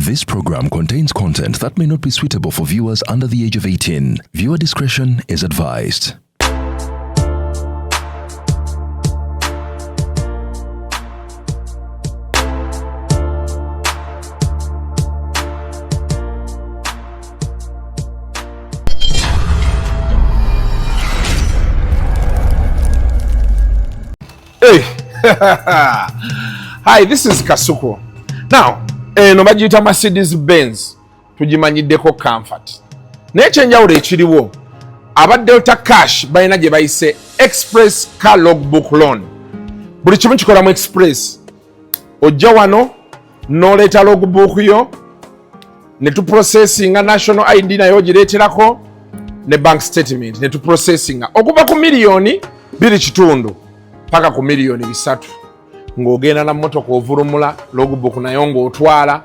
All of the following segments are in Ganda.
This program contains content that may not be suitable for viewers under the age of 18. Viewer discretion is advised. Hey, hi, this is Kasuku. Now, no bagiyita Mercedes Benz tugimanyiddeko comfort. Naye ekyenjawulo ekiriwo aba Delta Cash balina gye bayise Express Car Logbook Loan. Buli kimu kikolamu express. Ojja wano n'oleeta logbook yo ne tuprocessinga national ID nayo ogireeterako ne bank statement ne tuprocessinga okuva ku miliyoni 2.5 paka ku miliyoni 3 ng'ogenda na mmotoka ovulumula logbook nayo ng'otwala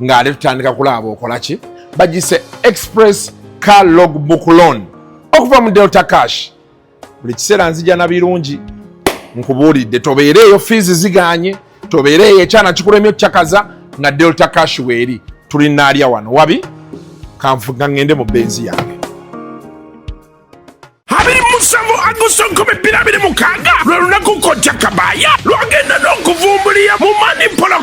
ng'ate tutandika kulaba okola ki bagise Express Car Logbook Loan okuva mu Delta Cash. Buli kiseera nzija na birungi nkubuulidde tobeereeyo fees ziganye tobeereeyo ekyana kikulemye okukyakaza nga Delta Cash weeri tulinaalya wano wabi kanfuga ngende mu benzi yange. Musanvu Agosto 2026 lwe lunaku Kojja Kabaya lwagenda n'okuvumbulira mu Manipola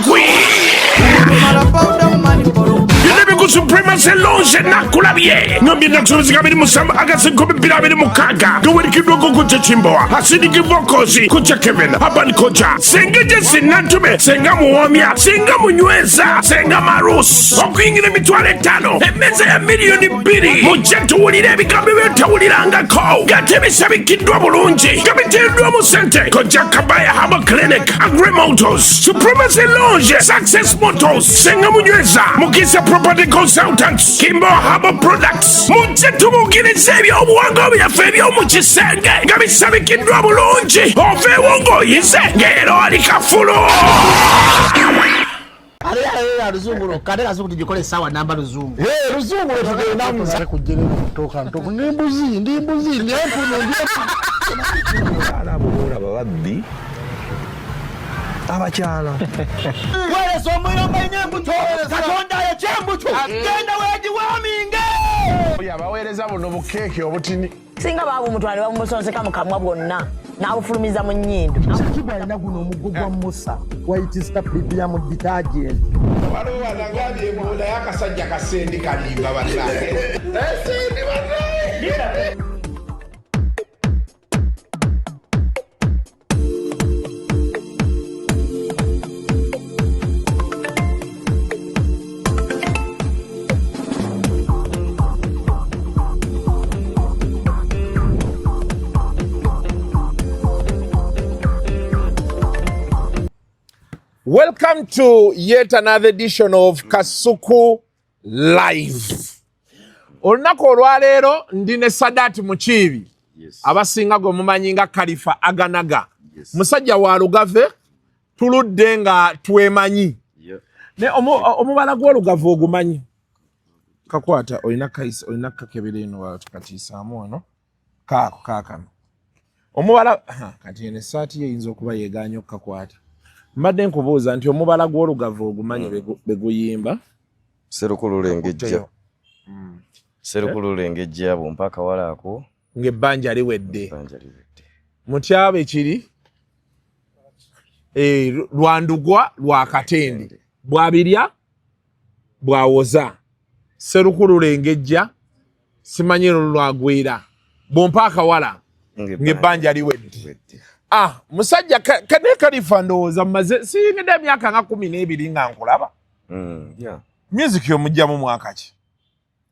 Ku Supremacy Lounge nakulabye ngambye nakusobezeka 27 Agosto 2026 gawerekeddwa Kojja Chimboa Acidic Vocals Kojja Kevin Aban Kojja Senga Jesse Nantume Senga Muwamya Senga Munyweza Senga Marus okuyingira emitwalo 5 emmeza ya miliyoni 2 mujja tuwulire ebigambo byetawulirangako gatebisabikiddwa bulungi gabiteeddwa mu ssente Kojja Kabaya Herbal Clinic Agri Motors Supremacy Lounge Success Motors Senga Munyweza Mukisa Property Consultants Kimbo Herbal Products mujje tubukiriza ebyobuwangwa byaffe eby'omu kisenge nga bisabikiddwa bulungi oveewo ng'oyize ng'era ali kafulu. Ruzungu kade kazuku tujikole sawa namba ruzungu. Ruzungu tugenda muza kujjere kutoka ntoku ndimbuzi ndi ala bora babaddi abakyala wale somoyo mbenye katonda ya chembucho genda weji waminge yabaweereza buno bukeke obutini singa babu mutwale bamusonseka mukamwa bwonna n'abufulumiza mu nnyindo kibwa ina guno omuggo gwa Musa wayitista premium detergent waliwo wanagambye ebola y'akasajja kasendi kalimba bannange esendi bannange. Welcome to yet another edition of Kasuku Live. Olunaku olwaleero ndine Sadati Mukiibi. Abasinga gwe mumanyi nga Khalifa Aganaga. Musajja wa Lugave tuludde nga twemanyi. Ne omubala gw'Olugave ogumanyi. Kakwata olina kaisi olina kakebere eno wakatiisaamu wano. Kaakano. Omubala kati ene saati eyinza okuba yeeganya okukakwata. Mbadde nkubuuza nti omubala gw'Olugave ogumanyi beguyimba Serukulu Lengejja mpaka walaako ng'ebbanja liwedde mutyaba ekiri lwandugwa lwa Katende bwabirya bwawoza Serukulu Lengejja simanyi lwagwira bompaka wala ng'ebbanja liwedde. Musajja kane Khalifa ndowooza mmaze siyingidde emyaka nga 12 nga nkulaba. Music yomujja mu mwaka ki?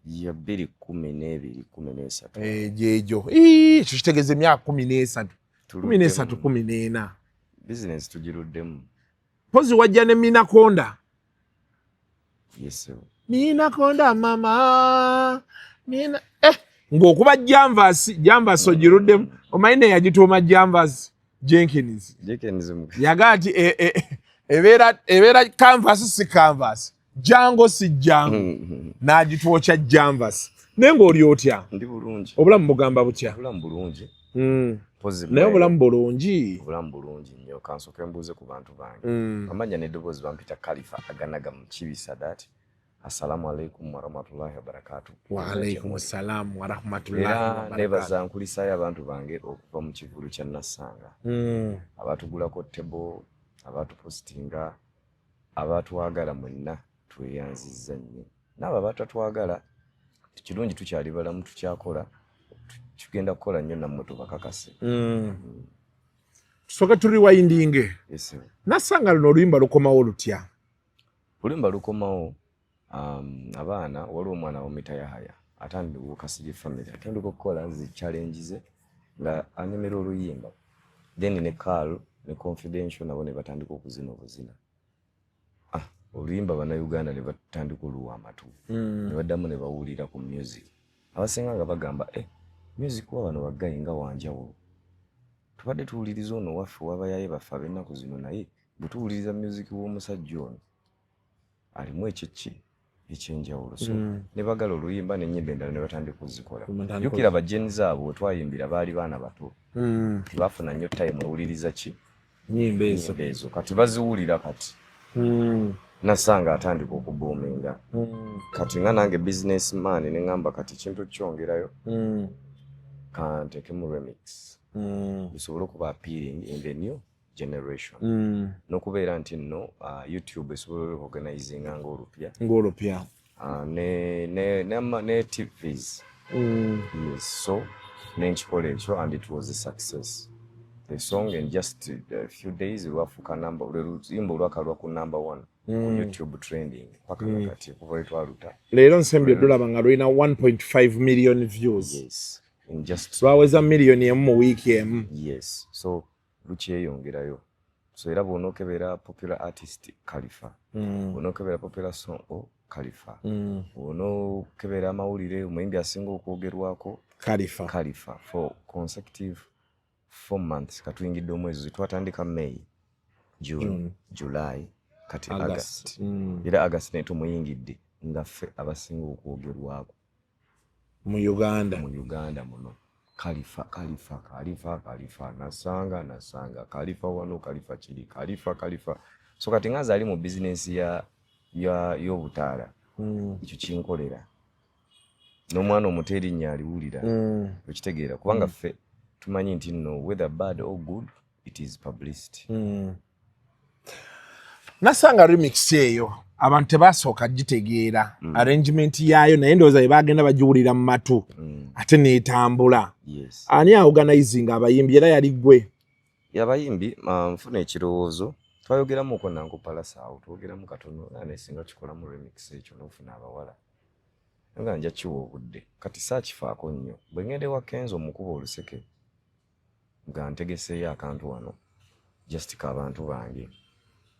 Ya 2012-13. Jejo. Ekyo kitegeeza emyaka 13. 14. Business tugiruddemu. Pozi wajja ne Minakonda. Yes sir. Minakonda mama. Ng'okuba Janvas ogiruddemu. Omanyi ne yagituuma Janvas. Jenkins yaga ati ebeera canvas si canvas jango si jango n'agitwokya Janvas naye ng'oli otya ndi bulungi obulamu mugamba butya obulamu bulungi naye obulamu bulungi nnyo kansoke mbuuze ku bantu bange amanya n'eddoboozi bampita Khalifa Aganaga mu Kibi Sadati assalamu alaikum warahmatullahi wabarakatuh. Wa alaikum assalam warahmatullahi Era wabarakatuh. nebaza nkulisayo abantu bange okuva mu kivulu kya Nassanga. Abatugulako tebo, abatupostinga, abatwagala mwenna tweyanzizza nnyo. N'abo abatatwagala kirungi tukyali balamu tukyakola tugenda kukola nnyo nammwe tubakakase. Tusooke turiwayindinge. Yes. Nassanga luno oluyimba lukomawo lutya? Oluyimba lukomawo abaana waliwo omwana w'omita Yahaya atandika Kasirye family atandika okukola zi challenges nga anemera oluyimba, then ne Carl ne Confidential nabo ne batandika okuzina obuzina. Oluyimba bannayuganda ne batandika oluwa amatu ne baddamu ne bawulira ku music. Abasinga nga bagamba music wa bano baggayi nga wanjawulo. Tubadde tuwuliriza ono waffe wabayaye baffe ab'ennaku zino naye bwe tuwuliriza music w'omusajja ono alimu ekiki ekyenjawulo. So ne bagala oluyimba n'ennyimba endala ne batandika okuzikola. Jjukira bajjeni zaabwe bwe twayimbira baali baana bato. Tebaafuna nnyo time ewuliriza ki nnyimba ezo kati baziwulira kati. Nassanga atandika okuboominga. Kati nga nange businessman ne ngamba kati kintu kyongerayo kanteekemu remix. Bisobole okuba appealing in the new generation. N'okubeera nti nno YouTube esobola organizinga ng'olupya. Ne TVs. Yes, so nenkikola ekyo and it was a success. The song in just a few days lwafuuka oluyimba olwakalwa ku number 1 YouTube trending paka kati kuva etwaluta. Leero nsembye dolaba nga lulina 1.5 million views. Yes. In just lwaweza million emu mu wiiki emu. Yes. So lukyeyongerayo. So era bw'onookebera popular artist Khalifa. Bw'onookebera popular song Khalifa. Bw'onookebera amawulire omuyimbi asinga okwogerwako Khalifa for consecutive 4 months katuyingidde omwezi twatandika May, June, July kati August. Era August ne tumuyingidde nga ffe abasinga okwogerwako mu Uganda muno. Khalifa Nassanga Khalifa wano Khalifa kiri Khalifa. So kati nga zaali mu business y'obutaala ekyo kinkolera n'omwana omuto erinnya aliwulira okitegeera kubanga ffe tumanyi nti nno whether bad or good it is publicity. Nassanga remix eyo abantu tebasooka gitegeera arrangement yaayo naye ndowooza bagenda bagiwulira mu matu ate neetambula. Ani aorganizing abayimbi era yali gwe? Abayimbi nfuna ekirowoozo twayogeramuko nanku Palasaawo twogeramu katono nesinga kikola mu remix ekyo n'ofuna abawala nga nja kiwa obudde kati saakifaako nnyo bwe ngende wa Kenzo omukuba oluseke nga ntegeseeyo akantu wano just k'abantu bange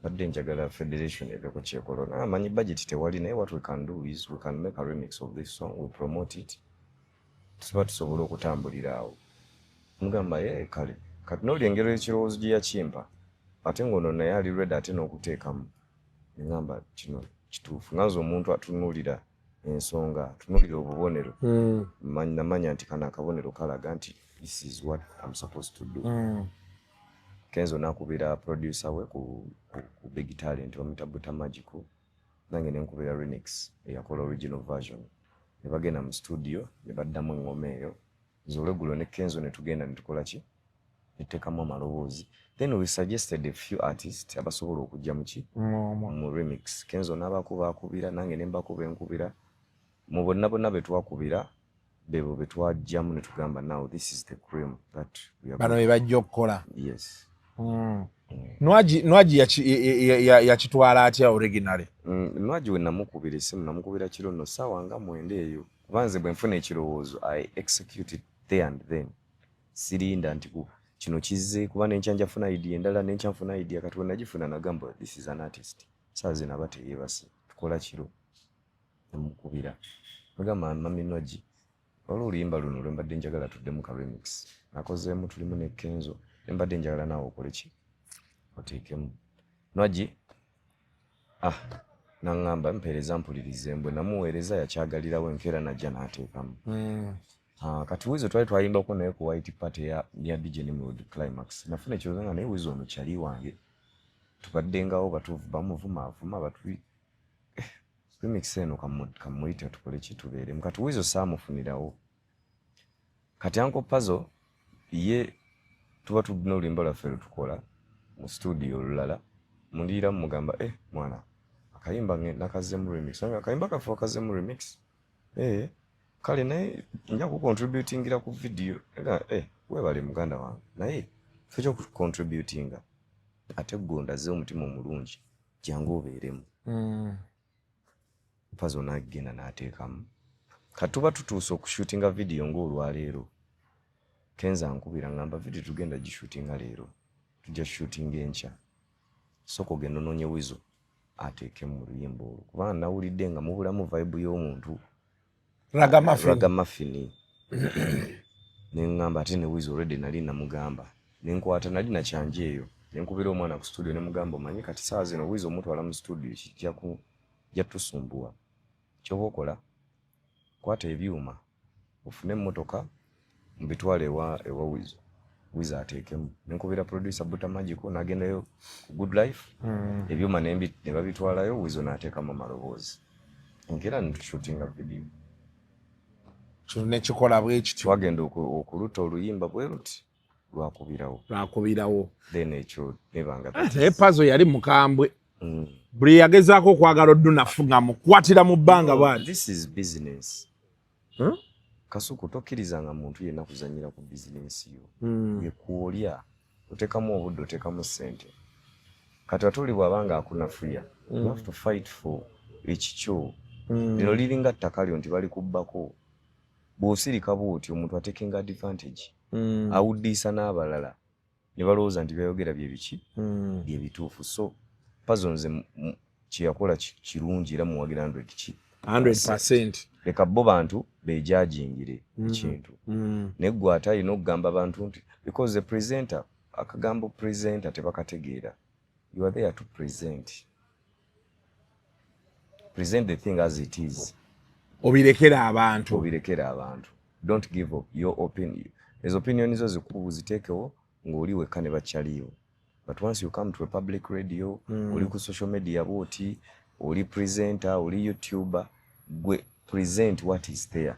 badde njagala federation eveko kyekola namanyi budget tewali naye what we can do is we can make a remix of this song, we promote it tuba tusobola okutambulira awo mugamba kale kati n'oli engero ekirowoozo gye yakimpa ate ngono naye ali ready ate n'okuteekamu ngamba kino kituufu ngaze omuntu atunuulira ensonga atunuulira obubonero namanya nti kana akabonero kalaga nti this is what I'm supposed to do. Kenzo nakubira producer we ku Big Talent wamita Buta Magical nange nenkubira remix eyakola original version ne bagenda mu studio ne baddamu engoma eyo zolegulo ne Kenzo ne tugenda ne tukola ki netekamu amaloboozi then we suggested a few artists abasobola okujja mu remix. Kenzo n'abakubira nange ne mbakuba enkubira mu bonna betwakubira bebo betwajjamu ne tugamba now this is the cream that we are bano bajja okukola. Yes. Nwaji yakitwala atya originally? Nwaji we namukubira esimu namukubira kiro nno ssaawa nga 9 eyo banze bwe nfuna ekirowoozo I executed there and then sirinda nti kino kizze kuba nenkya njafuna idea endala nenkya nfuna idea kati we nagifuna nagamba this is an artist saazi naba teyeebase tukola kiro namukubira nagamba mami Nwaji waliwo oluyimba luno lwe mbadde njagala tuddemu ka remix nakozeemu tulimu ne Kenzo mbadde njagala naawe okole ki oteekemu Nwaji naŋŋamba mpeereza mpulirize mbwe namuweereza yakyagalirawo enkeera najja n'ateekamu. Kati wizo twali twayimbako naye ku White Party ya DJ Nimrod Climax nafuna ekirowoozo nga naye wizo ono kyali wange tubaddengawo bamuvuma batuwi remix eno kamuite tukole kitubere mukati wizo samufunirawo kati Uncle Puzzle ye tuba tudina olimba laffe tukola mu studio lulala mundira mugamba mwana akayimba nakaze mu remix akayimba kafa kaze mu remix kale naye nja ku contributingira ku video webale muganda wange naye fecho ku contributinga ate gonda ze omutima omulungi jangu obeeremu Puzzle nagenda n'ateekamu katuba tutuuse okushootinga video ng'olwaleero Kenza nkubira ngamba video tugenda gishootinga leero tujja shooting enkya soko gendo nonye wizo ateeke mu luyimbo olwo kubanga nawulidde nga mubulamu vibe y'omuntu Ragamuffin nengamba ate ne wizo already nali namugamba nenkwata nali na kyanje eyo nenkubira omwana ku studio ne mugamba manyi kati saa zino wizo omutwala mu studio kijja tusumbua kyoba okola kwata ebyuma ufune emmotoka mbitwale ewa wizo ateekemu nenkubira producer Buta Magico nagendayo ku Good Life ebyuma ne babitwalayo wizo n'ateekamu amaloboozi nkera nitushootinga video nekikola bwe kityo twagenda okuluta oluyimba bwe luti lwakubirawo then ekyo nebanga Puzzle yali mukambwe buli yagezaako okwagala oddunafu nga mukwatira mu bbanga bwati this is business Kasuku tokkirizanga muntu yenna kuzanyira ku business yo yekuolya otekamu obudde otekamu ssente kati watuli bwabanga akunafuya you have to fight for ekikyo lino liringa ttaka lyo nti bali kubbako bw'osirika bw'oti omuntu atekinga advantage awuddiisa n'abalala ne balowooza nti byayogera bye biki bye bituufu so Puzzle nze kyeyakola kirungi era muwagira 100% leka bo bantu bejajingire ekintu neggwe ate alina okugamba abantu nti because the presenter akagambo presenter tebakategeera you are there to present the thing as it is obirekera abantu don't give up your opinion as opinion zo zitekewo ng'oli wekka ne bakyaliyo but once you come to a public radio oli ku social media bwoti oli presenter oli YouTuber gwe present what is there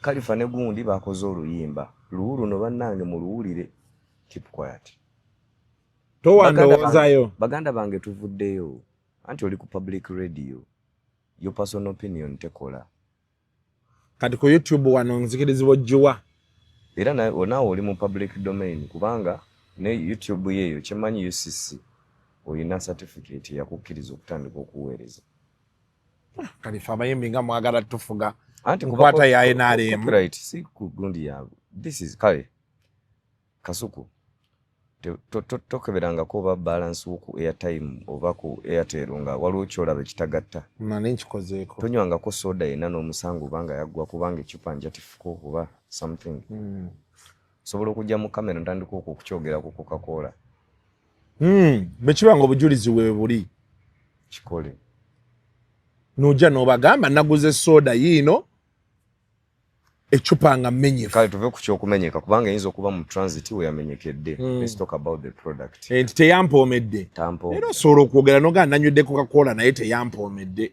Kalifa ne gundi bakoze oluyimba luhulu no bannange mu luwulire keep quiet towandowoozayo baganda bange tuvuddeyo anti oli ku public radio your personal opinion tekola kati ku YouTube wano nzikirizibwa jjuwa era nawe oli mu public domain kubanga ne YouTube yeyo kyemanyi UCC oyina certificate yakukkiriza okutandika okuweereza Kalifa abayimbi nga mwagala tufuga anti kukwata ya NRM copyright si ku gundi yaabwe this is kale Kasuku tokeberanga ko ba balance ku airtime oba ku Airtel nga waliwo kyolaba kitagatta nani nkikozeeko tonywanga ko soda ena n'omusango banga yaggwa kubanga ecupa njatifuko oba something sobola okujja mu kamera ntandika okukyogera ku Coca-Cola bekibanga obujulizi we buli kikole nojja n'obagamba naguze soda yiino ecupa nga mmenyefu kale tuve ku kyokumenyeka kubanga eyinza okuba mu transit we yamenyekedde let's talk about the product nti teyampoomedde era osobola okwogera nogaa nanywedde Coca-Cola naye teyampoomedde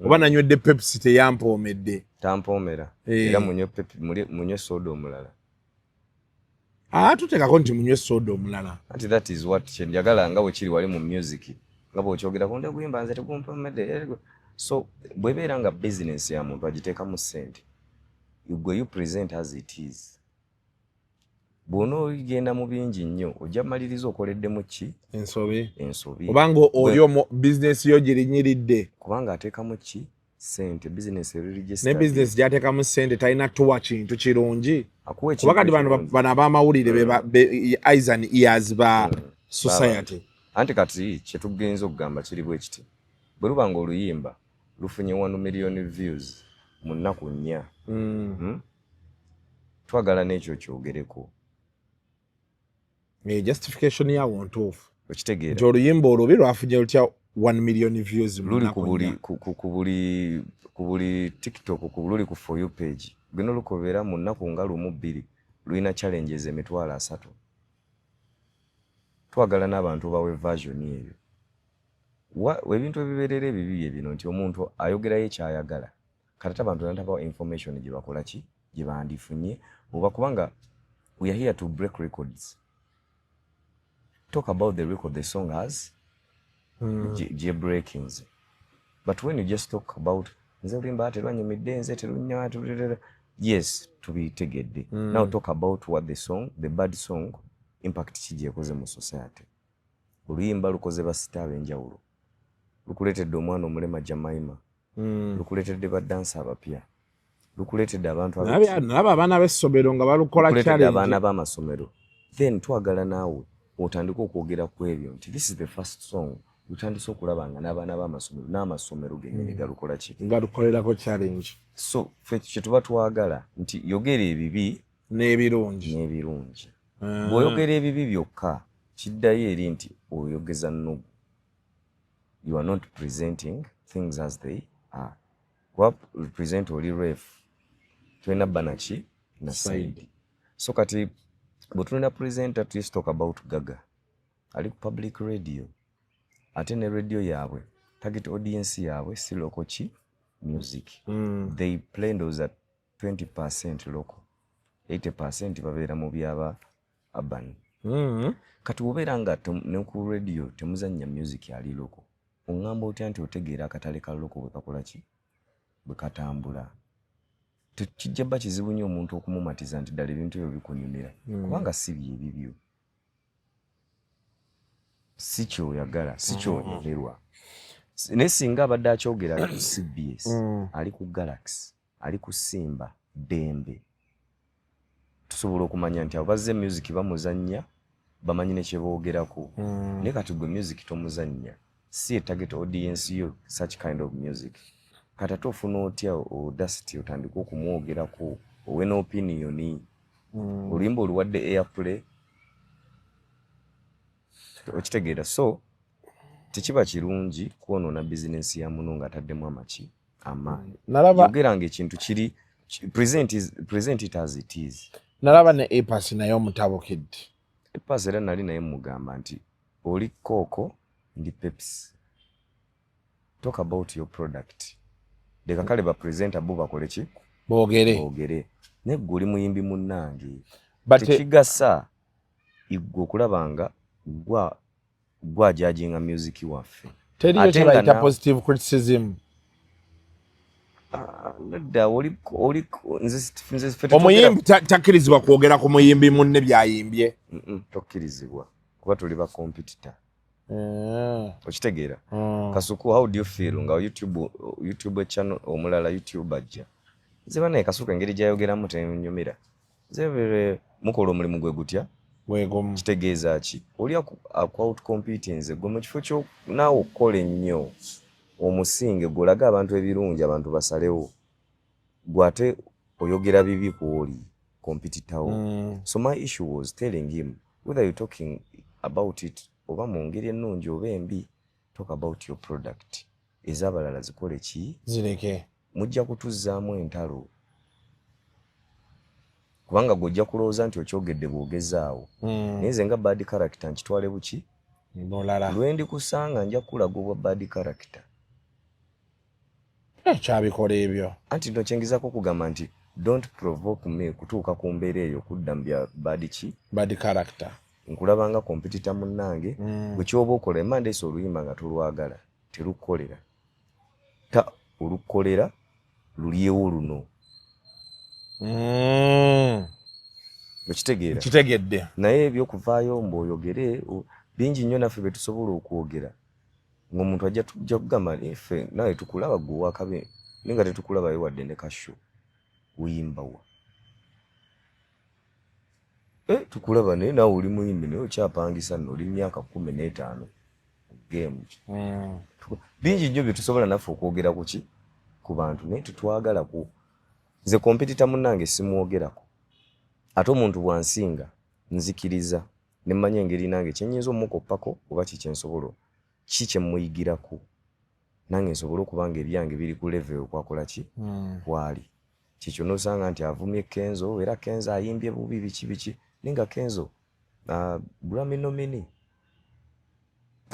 oba nanywedde Pepsi teyampoomedde tampoomera era munywe soda omulala tuteekako nti munywe soda omulala anti that is what kyenjagala nga bwe kiri wali mu music nga bw'okyogera ku nde guyimba nze tegumpomedde so bwebeera nga business ya muntu agiteekamu ssente you present as it is bw'onoogenda mu bingi nnyo ojja maliriza okoleddemu ki ensobi obanga oli business yo girinyiridde kubanga ateekamu ki ssente business ne business gy'ateekamu ssente talina tuwa kintu kirungi kuba kati bano ab'amawulire eyes and ears ba society anti kati kyetugenza okugamba kiri bwe kiti bwe luba nga oluyimba lufunye 1 million views mu nnaku 4 twagala n'ekyo kyogereko justification yawo ntuufu okitegeera nti oluyimba olubi lwafunye lutya 1 million views luli ku buli TikTok luli ku for you page bino lukobera mu nnaku nga 1-2 lulina challenges emitwalo 3 twagala n'abantu bawe version eyo ebintu ebibeerera ebibi bino nti omuntu ayogerayo ekyayagala kati abantu natabawo information gye bakola ki gye bandifunye oba kubanga we are here to break records. Talk about the record the song has breakings. But when you just talk about yes, to be tegedde. Now talk about what the bad song impact kiji yakoze mu society. Oluyimba lukoze basita abenjawulo. Lukuletedde omwana omulema Jamaima. Lukuletedde badansa abapya. Lukuletedde abantu naba abaana b'essomero nga balukola challenge. Abaana b'amasomero. Then twagala naawe otandika okwogera ku ebyo nti this is the first song utandise okulaba nga n'abaana b'amasomero n'amasomero gennyini galukola ki nga lukolerako challenge. So ffe kye tuba twagala nti yogera ebibi n'ebirungi. Bw'oyogera ebibi byokka kiddayo eri nti oyogeza nnugu. You are not presenting things as they are. Kuba represent oli ref tulina banaki na side. So kati bwe tulina presenter at least talk about Gaga ali ku public radio ate ne radio yaabwe target audience yaabwe si local chi music. They play those at 20% local, 80% babeera mu byaba urban. Kati obeera nga ne ku radio temuzannya music ali local ongamba otya nti otegeera akatale ka local bwe kakola ki bwe katambula. Tekijjaba kizibu nnyo omuntu okumumatiza nti ddala ebintu ebyo bikunyumira kubanga si byebibyo, si kyoyagala, si kyoyogerwa. Naye singa abadde akyogera ali ku CBS, ali ku Galaxy, ali ku Simba, Dembe, tusobola okumanya nti abazze music bamuzannya bamanyi ne kye boogerako. Naye kati gwe music tomuzannya, si a target audience yo such kind of music. Kati ate ofuna otya audacity otandika okumwogerako owe n'opinioni oluyimba oluwadde airplay okitegeera. So tekiba kirungi kwonoona bizinensi ya muno ng'ataddemu amaki amaanyi. Yogera ng'ekintu kiri present it as it is. Nalaba ne Epas naye omutabukidde. Epas era nali naye mugamba nti oli Coco ndi Pepsi. Talk about your product. Deka kale ba presenter bo bakole ki? Boogere. Ne guli muyimbi munnange. Tekigasa igwo kulabanga gwa judging a music waffe. Teriyo kyebayita positive criticism. Omuyimbi takkirizibwa kwogera ku muyimbi munne byayimbye. Tokkirizibwa kuba tuli ba competitor. Okitegeera. Kasuku, how do you feel nga YouTube channel omulala YouTube ajja nze banaye Kasuku engeri gyayogeramu tenyumira. Nze mukola omulimu gwe gutya wegomu kitegeeza ki oli out competing nze gwe mu kifo kyo naawe okole nnyo omusinge gulaga abantu ebirungi abantu basalewo gwate oyogera bibi ku oli competitor. So my issue was telling him whether you talking about it oba mu ngeri ennungi oba embi, talk about your product. Ez'abalala zikole ki zireke mujja kutuzzaamu entalo kubanga gojja kulowooza nti okyogedde bwogezaawo naye nze nga bad character nkitwale buki mulala lwendi kusanga nja kulaga obwa bad character kyabikola ebyo anti no kyengezako kugamba nti don't provoke me kutuuka ku mbeera eyo kudda mu bya bad character. Nkulabanga competitor munnange bwe kyoba okola emandeesi oluyimba nga tulwagala terukolera ta olukolera lulyewo luno. Okitegeera kitegedde naye ebyokuvaayo mb'oyogere bingi nnyo naffe be tusobola okwogera ng'omuntu ajja tujja kugamba niffe nawe tukulaba gwe wakabe naye nga tetukulaba yewadde ne kasho uyimbawa tukulaba naye naawe oli muyimbi naye okyapangisa nno oli myaka 15 game. Bingi nnyo bye tusobola naffe okwogera ku ki ku bantu naye tetwagala ku nze competitor munnange simwogerako ate omuntu bwansinga nzikiriza ne mmanya engeri nange kyenyinza omukoppako oba kikyensobola ki kyemmuyigirako nange nsobola okubanga ebyange biri ku level okwakola ki kwali kikyo nosanga nti avumye Kenzo era Kenzo ayimbye bubi biki naye nga Kenzo Grammy nominee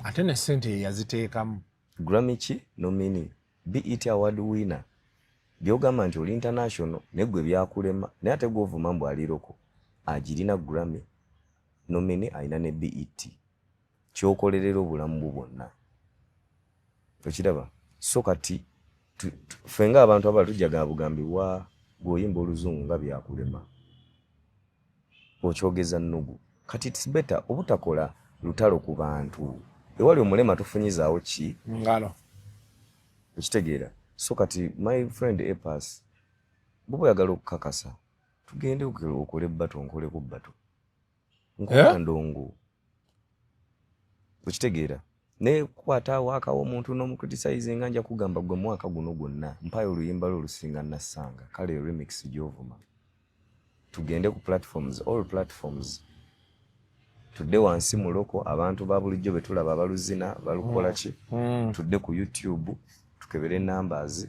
ate ne sente yaziteekamu Grammy ki nomini BET award winner byogamba nti oli international negwe byakulema naye ate govuma mbu aliroko agirina Grammy nomini alina ne BET kyokolerera obulamu bwonna okiraba so kati fenga abantu abala tujaga bugambibwa bw'oyimba oluzungu nga byakulema okyogeza nnugu kati it's better obutakola lutalo ku bantu ewali omulema tufunyizaawo ki ngalo okitegeera so kati my friend Epas bubo yagala okukakasa tugende okole bato nkole ku bato nkola ndongo okitegeera ne kwata wakawo omuntu n'omukriticize nga nja kugamba gwe mwaka guno gwonna mpayo oluyimba lulusinga nasanga kale remix gyovuma tugende ku platforms all platforms tudde wansi muloko abantu ba bulijjo betulaba abaluzina balukola ki tudde ku YouTube tukebere numbers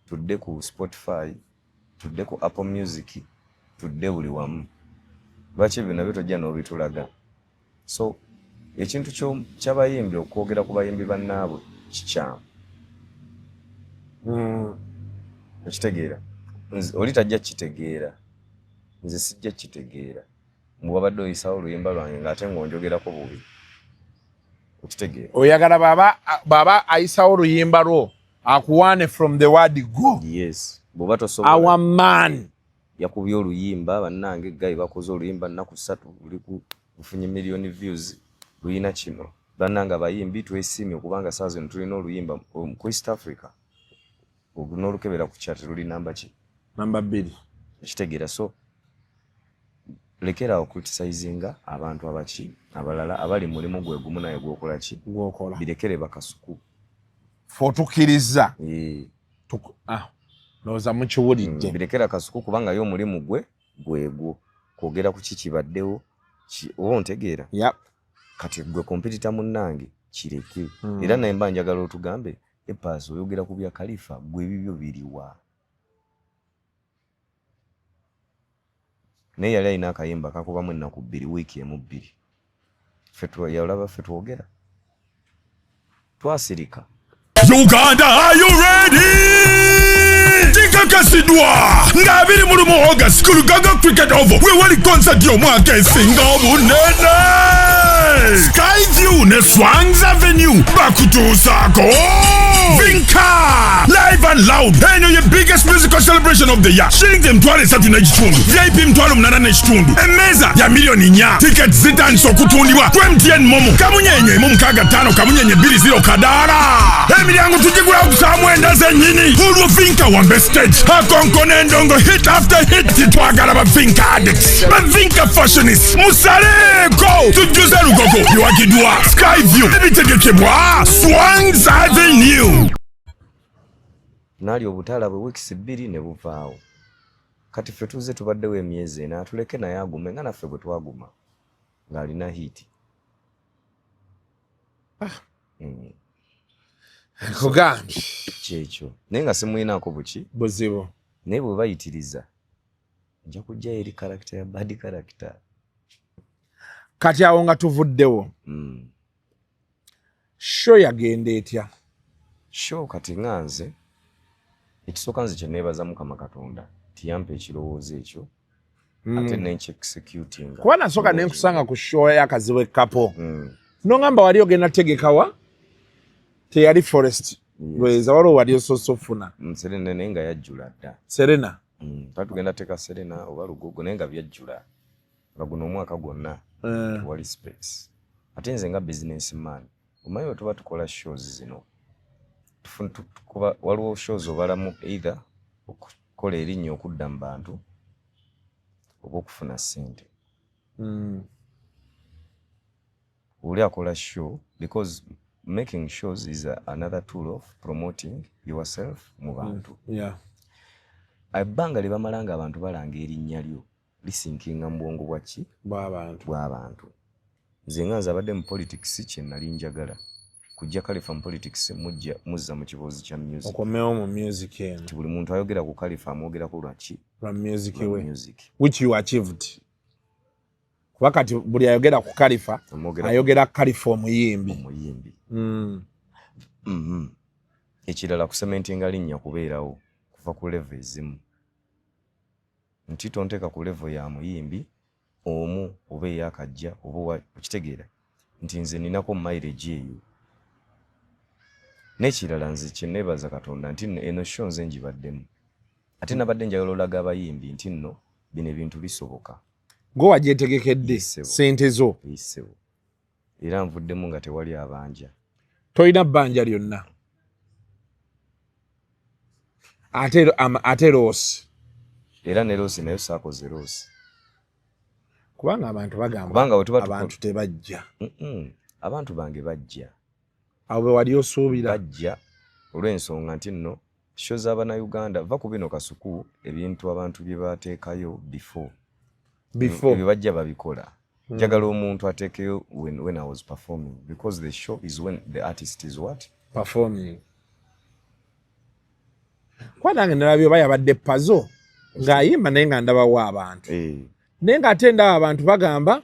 tudde ku Spotify tudde ku Apple Music tudde buli wamu bachi bino bitojja n'obitulaga so ekintu ky'abayimbi okwogera ku bayimbi bannaabwe kikyamu okitegeera oli tajja kitegeera nze sijja kitegeera mbwabadde oyisawo oluyimba lwange ng'ate ng'onjogerako bubi okitegeera oyagala baba ayisawo oluyimba lwo akuwaane from the word go yes bw'oba tosobola our man yakubye oluyimba bannange gayi bakoze oluyimba nnaku 3 lufunye million views luyina kino bannanga bayimbi twesiimye okubanga saa zino tulina oluyimba ku East Africa n'olukebera ku chat luli namba ki namba 2 ekitegeera so lekera okriticizinga abantu abaki abalala abali mulimu gwe gumu naye gwokola ki gwokola birekere bakasuku fotukiriza noza mukiwulidde birekera kasuku kubanga yo mulimu gwegwo kwogera ku kikibaddewo oba ontegeera yep. Kati gwe kompetita munnange kireke era naye mba njagala otugambe Epas oyogera ku bya Khalifa gwe bibyo biriwa naye yali alina akayimba kakubamu ennaku 2 wiiki emu 2 fetwa yalaba fetwogera twasirika Uganda, are you ready? Tikakasidwa nga 21 August ku Lugaga Cricket Oval we wali concert y'omwaka esinga obunene Skyview ne Swans Avenue bakutuusaako Vinka live and loud eno ye biggest musical celebration of the year shilingi emitwalo 3 n'ekitundu VIP emitwalo 8 n'ekitundu emmeeza ya milioni 4 tickets zitandise okutundibwa ku MTN Momo kamunyenye mu 65 kamunyenye 20 kadaala emiryango tugigula ku saa 9 z'ennyini olwo Vinka wambe stage akonkona endongo hit after hit twagala ba Vinka addicts ba Vinka fashionists musaleeko tujjuze lugogo biwagidwa Skyview ebitegekebwa Swans Avenue nali obutala bwe weeks 2 ne buvaawo kati ffe tuze tubaddewo emyezi 4 atuleke naye agume nga naffe bwe twaguma ng'alina hiti kugambye kyekyo naye nga simuyinaako buki buzibu naye bwe bayitiriza nja kujjayo eri karakita ya bad karakita kati awo nga tuvuddewo show yagenda etya show kati nganze ekisooka nze kye neebaza Mukama Katonda tiyampa ekirowoozo ekyo ate nenkyexecutinga kuba nasooka nenkusanga ku show y'akazibu ekapo nongamba wali ogenda tegekawa teyali forest lweza waliwo wali osoose ofuna Serena naye nga yajjula dda Serena tatugenda teka Serena oba Lugogo naye nga byajjula nga guno omwaka gwonna wali space ate nze nga businessman omanyi bwe tuba tukola shows zino waliwo shows obalamu either okukola erinnya okudda mu bantu oba okufuna ssente oli akola show because making shows is another tool of promoting yourself mu bantu ebbanga lye bamalanga abantu balanga erinnya lyo lisinkinga mu bwongo bwaki bw'abantu nze nga nzabadde mu politics kye nali njagala kujja Khalifa mu politics muzza mu kiboozi kya music okomewo mu music eno buli muntu ayogera ku Khalifa amwogerako lwaki lwa music we music which you achieved kuba kati buli ayogera ku Khalifa ayogera Khalifa omuyimbi. Ekirala kusementinga linnya kubeerawo kuva ku level ezimu nti tonteeka ku level ya muyimbi omu oba eyakajja oba okitegeera nti nze ninako mileage eyo. N'ekirala nze kyeneebaza Katonda nti eno show nze njibaddemu ate nabadde njagala olaga abayimbi nti nno bino ebintu bisoboka. Gwe wagyetegekedde ssente zo era nvuddemu nga tewali abanja. Tolina bbanja lyonna ate loosi era ne loosi nayo saakoze loosi kubanga abantu bagamba abantu tebajja. Abantu bange bajja awo bwe wali osuubira bajja olw'ensonga nti nno show z'Abannayuganda va ku bino kasuku ebintu abantu bye bateekayo before ebyo bajja babikola. Njagala omuntu ateekeyo when I was performing because the show is when the artist is what? Performing. Kwa nange nalabye oba yabadde pazo ng'ayimba naye nga ndabawo abantu. Naye ng'ate ndaba abantu bagamba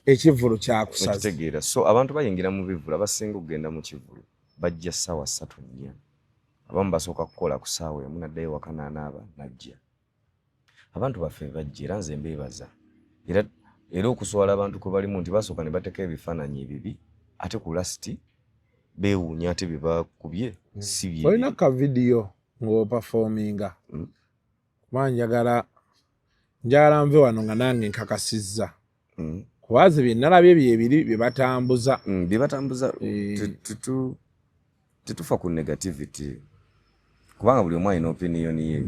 ekivvulu kyakusaza. Ekitegeera. So abantu bayingira mu bivvulu abasinga okugenda mu kivvulu bajja ssaawa 3:04. Abamu basooka kukola ku ssaawa emu naddayo waka n'anaaba najja. Abantu baffe bajja era nze mbeebaza. Era okuswala abantu kwe balimu nti basooka ne bateeka ebifaananyi ebibi ate ku lasiti beewuunya ate bye bakubye si bye. Olina ka vidiyo ng'opafominga. Kuba njagala nve wano nga nange nkakasizza. Kubaze bye nalabye byebiri bye batambuza. Tetufa ku negativity kubanga buli omu alina opinion ye.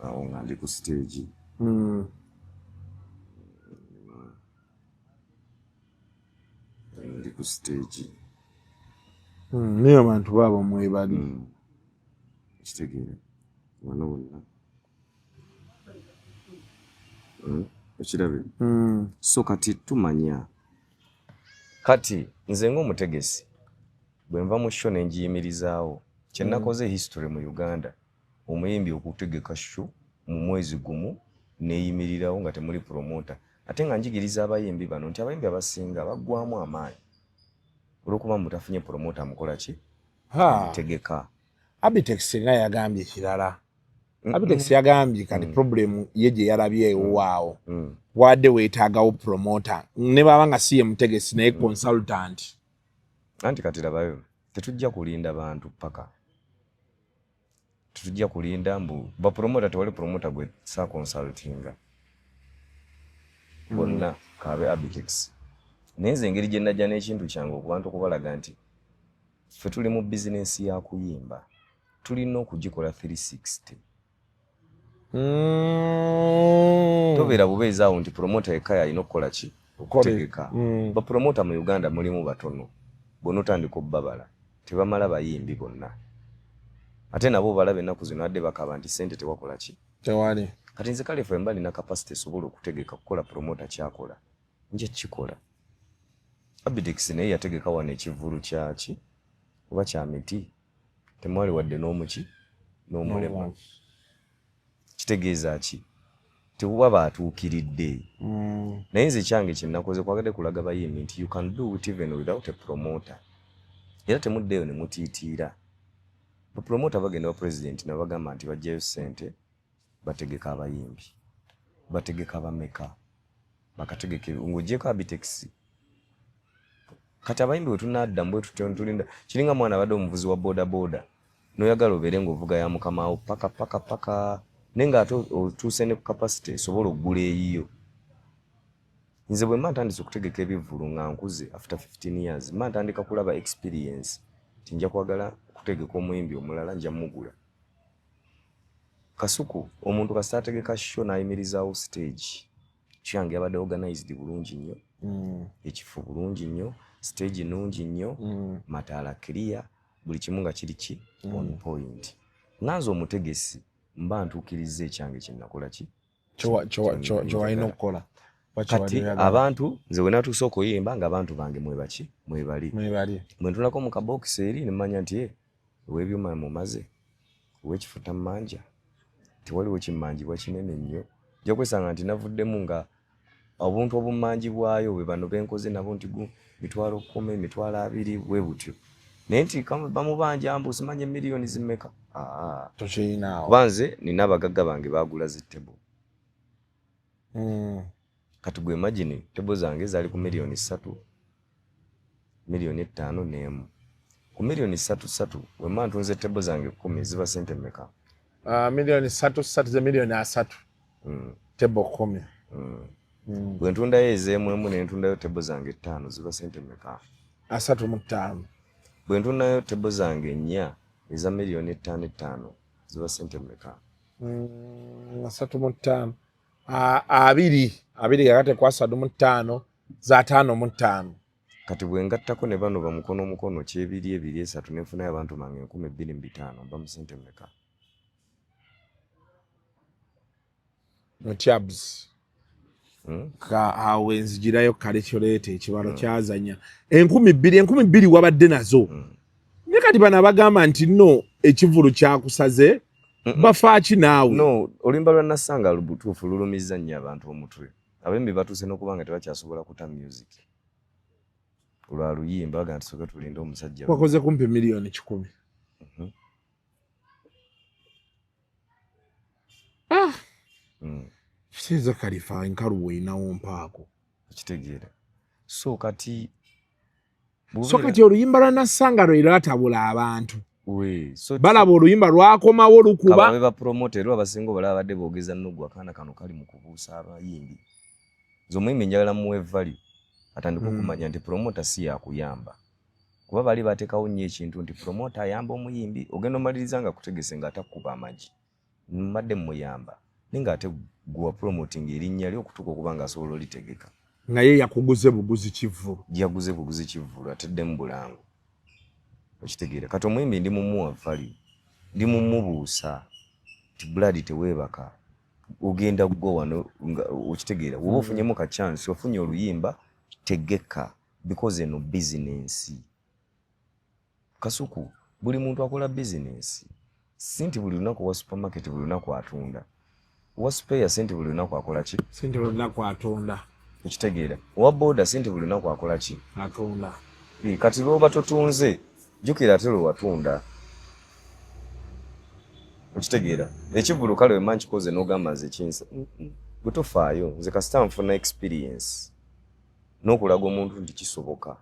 Awo nga ndi ku stage. Ndi ku stage. Niyo abantu baabo mwebali. Kitegeera. Wano wonna. Okirabe. So kati tumanya. Kati nze ng'omutegesi bwe nva mu show ne njiyimirizaawo kye nakoze history mu Uganda omuyimbi okutegeka show mu mwezi gumu neeyimirirawo nga temuli promoter ate nga njigiriza abayimbi bano nti abayimbi abasinga baggwamu amaanyi olw'okuba mutafunye promoter mukola ki tegeka. Abitex nga yagambye kirala. Abitex yagambye kati problem ye gye yalabye waawo wadde weetaagawo promoter ne baba nga si ye mutegesi naye consultant. Anti kati labayo tetujja kulinda bantu paka. Tetujja kulinda mbu ba promoter tewali promoter gwe sa consultinga. Bonna kabe Abitex. Neze engeri gye najja n'ekintu kyange okubantu okubalaga nti ffe tuli mu business ya kuyimba tulina okugikola 360. Tobeera bubeezi awo nti promoter ekaya alina okukola ki okutegeka. Ba promoter mu Uganda mulimu batono bonna otandika obbabala tebamala bayimbi bonna ate nabo balabe ennaku zino adde bakaba nti ssente tewakola ki tewali. Kati nze kale ffe mbali na capacity esobola okutegeka kukola promoter kyakola nje kikola. Abitex naye yategeka wano ekivvulu kyaki oba kya miti temwali wadde n'omuki n'omulema. Kitegeeza ki tebuba baatuukiridde. Naye nze kyange kye nakoze kwagadde kulaga bayimbi nti you can do it even without a promoter. Era temuddeyo ne mutiitiira. Ba promoter bagenda wa president ne bagamba nti bajjayo ssente bategeka abayimbi bategeka abameka bakategeke ng'ogyeko Abitex. Kati abayimbi bwe tunadda mbwe tulinda kiringa mwana abadde omuvuzi wa boda boda n'oyagala obeere ng'ovuga ya mukama awo paka nenga ate otuuse ne capacity esobola okugula eyiyo. Nze bwe mba ntandise okutegeka ebivvulu nga nkuze after 15 years mba ntandika kulaba experience nti nja kwagala okutegeka omuyimbi omulala nja mugula. Kasuku omuntu kasita ategeka show n'ayimirizaawo stage kyange yabadde organized bulungi nnyo. Ekifo bulungi nnyo, stage nnungi nnyo, mataala clear, buli kimu nga kiri ki on point. Nanze omutegesi mba ntuukiriza ekyange kye nakola ki kyowalina okukola. Kati abantu nze we natuuse okuyimba nga abantu bange mwebaki mwebali. Bwe ntunulako mu kabokisi eri ne mmanya nti Webyuma mumaze wekifuta manja tiwaliwo kimmanjibwa kinene nnyo ojja kwesanga nti navuddemu nga obuntu obumanjibwayo bwe bano benkoze nabo nti mitwalo 10 mitwalo 2 bwe butyo naye nti bamubanja mbu simanye miliyoni zimmeka tokirinaawo banze nina abagagga bange bagula zitebo kati gwe imagine tebo zange zaali ku miliyoni 3 miliyoni 5 n'emu ku miliyoni 3 we mma ntunze tebo zange 10 ziba sente mmeka miliyoni 3 ze miliyoni 3 tebo 10 bwe ntundayo ezeemu ne ntundayo tebo zange 5 ziba sente mmeka 3.5 bwe ntundayo tebo zange 4 eza miliyoni 5 ziba sente mmeka 3.5 abiri kakate kwa 3.5 za 5.5 kati bwe ngattako ne bano bamukono kyebiri ebiri 3 nefunayo abantu bange 12.5 mba mu sente mmeka mutyabs ka awe nzigirayo kale kyolete ekibalo kyazanya 12,000 wabadde nazo ne kati bana bagamba nti no ekivulu kyakusaze bafaaki naawe no olimba lwa nasanga lubutuufu lulumiza nnyo abantu omutwe abembi batuuse n'okubanga tebakyasobola kuta music olwa luyimba baga nti soka tulinde omusajja wakoze kumpi miliyoni 10 Siza kalifa nkaruwe inawo mpaako kitegeera so kati oluyimba lwa Nasanga lwe atabula abantu so balaba oluyimba lwakomawo lukuba ababe ba promoter abasingo balaba badde boogeza nnugwa akaana kano kali mu kubuusa abayimbi zomuyimbi njagala muwe value atandika okumanya nti promoter si yakuyamba kuba bali bateekawo nnyo ekintu nti promoter ayamba omuyimbi ogenda omaliriza nga kutegese nga atakuba amagi mbadde muyamba ninga ate gwa promoting erinnya lyo okutuuka okuba nga asobola olitegeka naye yakuguze buguzi kivulu yaguze buguzi kivulu atedde mu bulango okitegeera kati omuyimbi ndi mumuwa value ndi mumubuusa ti blood teweebaka ogenda gwa wano okitegeera woba ofunyemu ka chance ofunye oluyimba tegeka because eno business kasuku buli muntu akola business sinti buli lunaku wa supermarket buli lunaku atunda wa spare sente buli lunaku akola ki sente buli lunaku atunda okitegeera wa boda sente buli lunaku akola ki atunda kati lwoba totunze jukira ate lwe watunda okitegeera ekivulu kale we manchi koze n'ogamba nze kinsa gwe tofaayo nze kasita nfuna experience n'okulaga omuntu nti kisoboka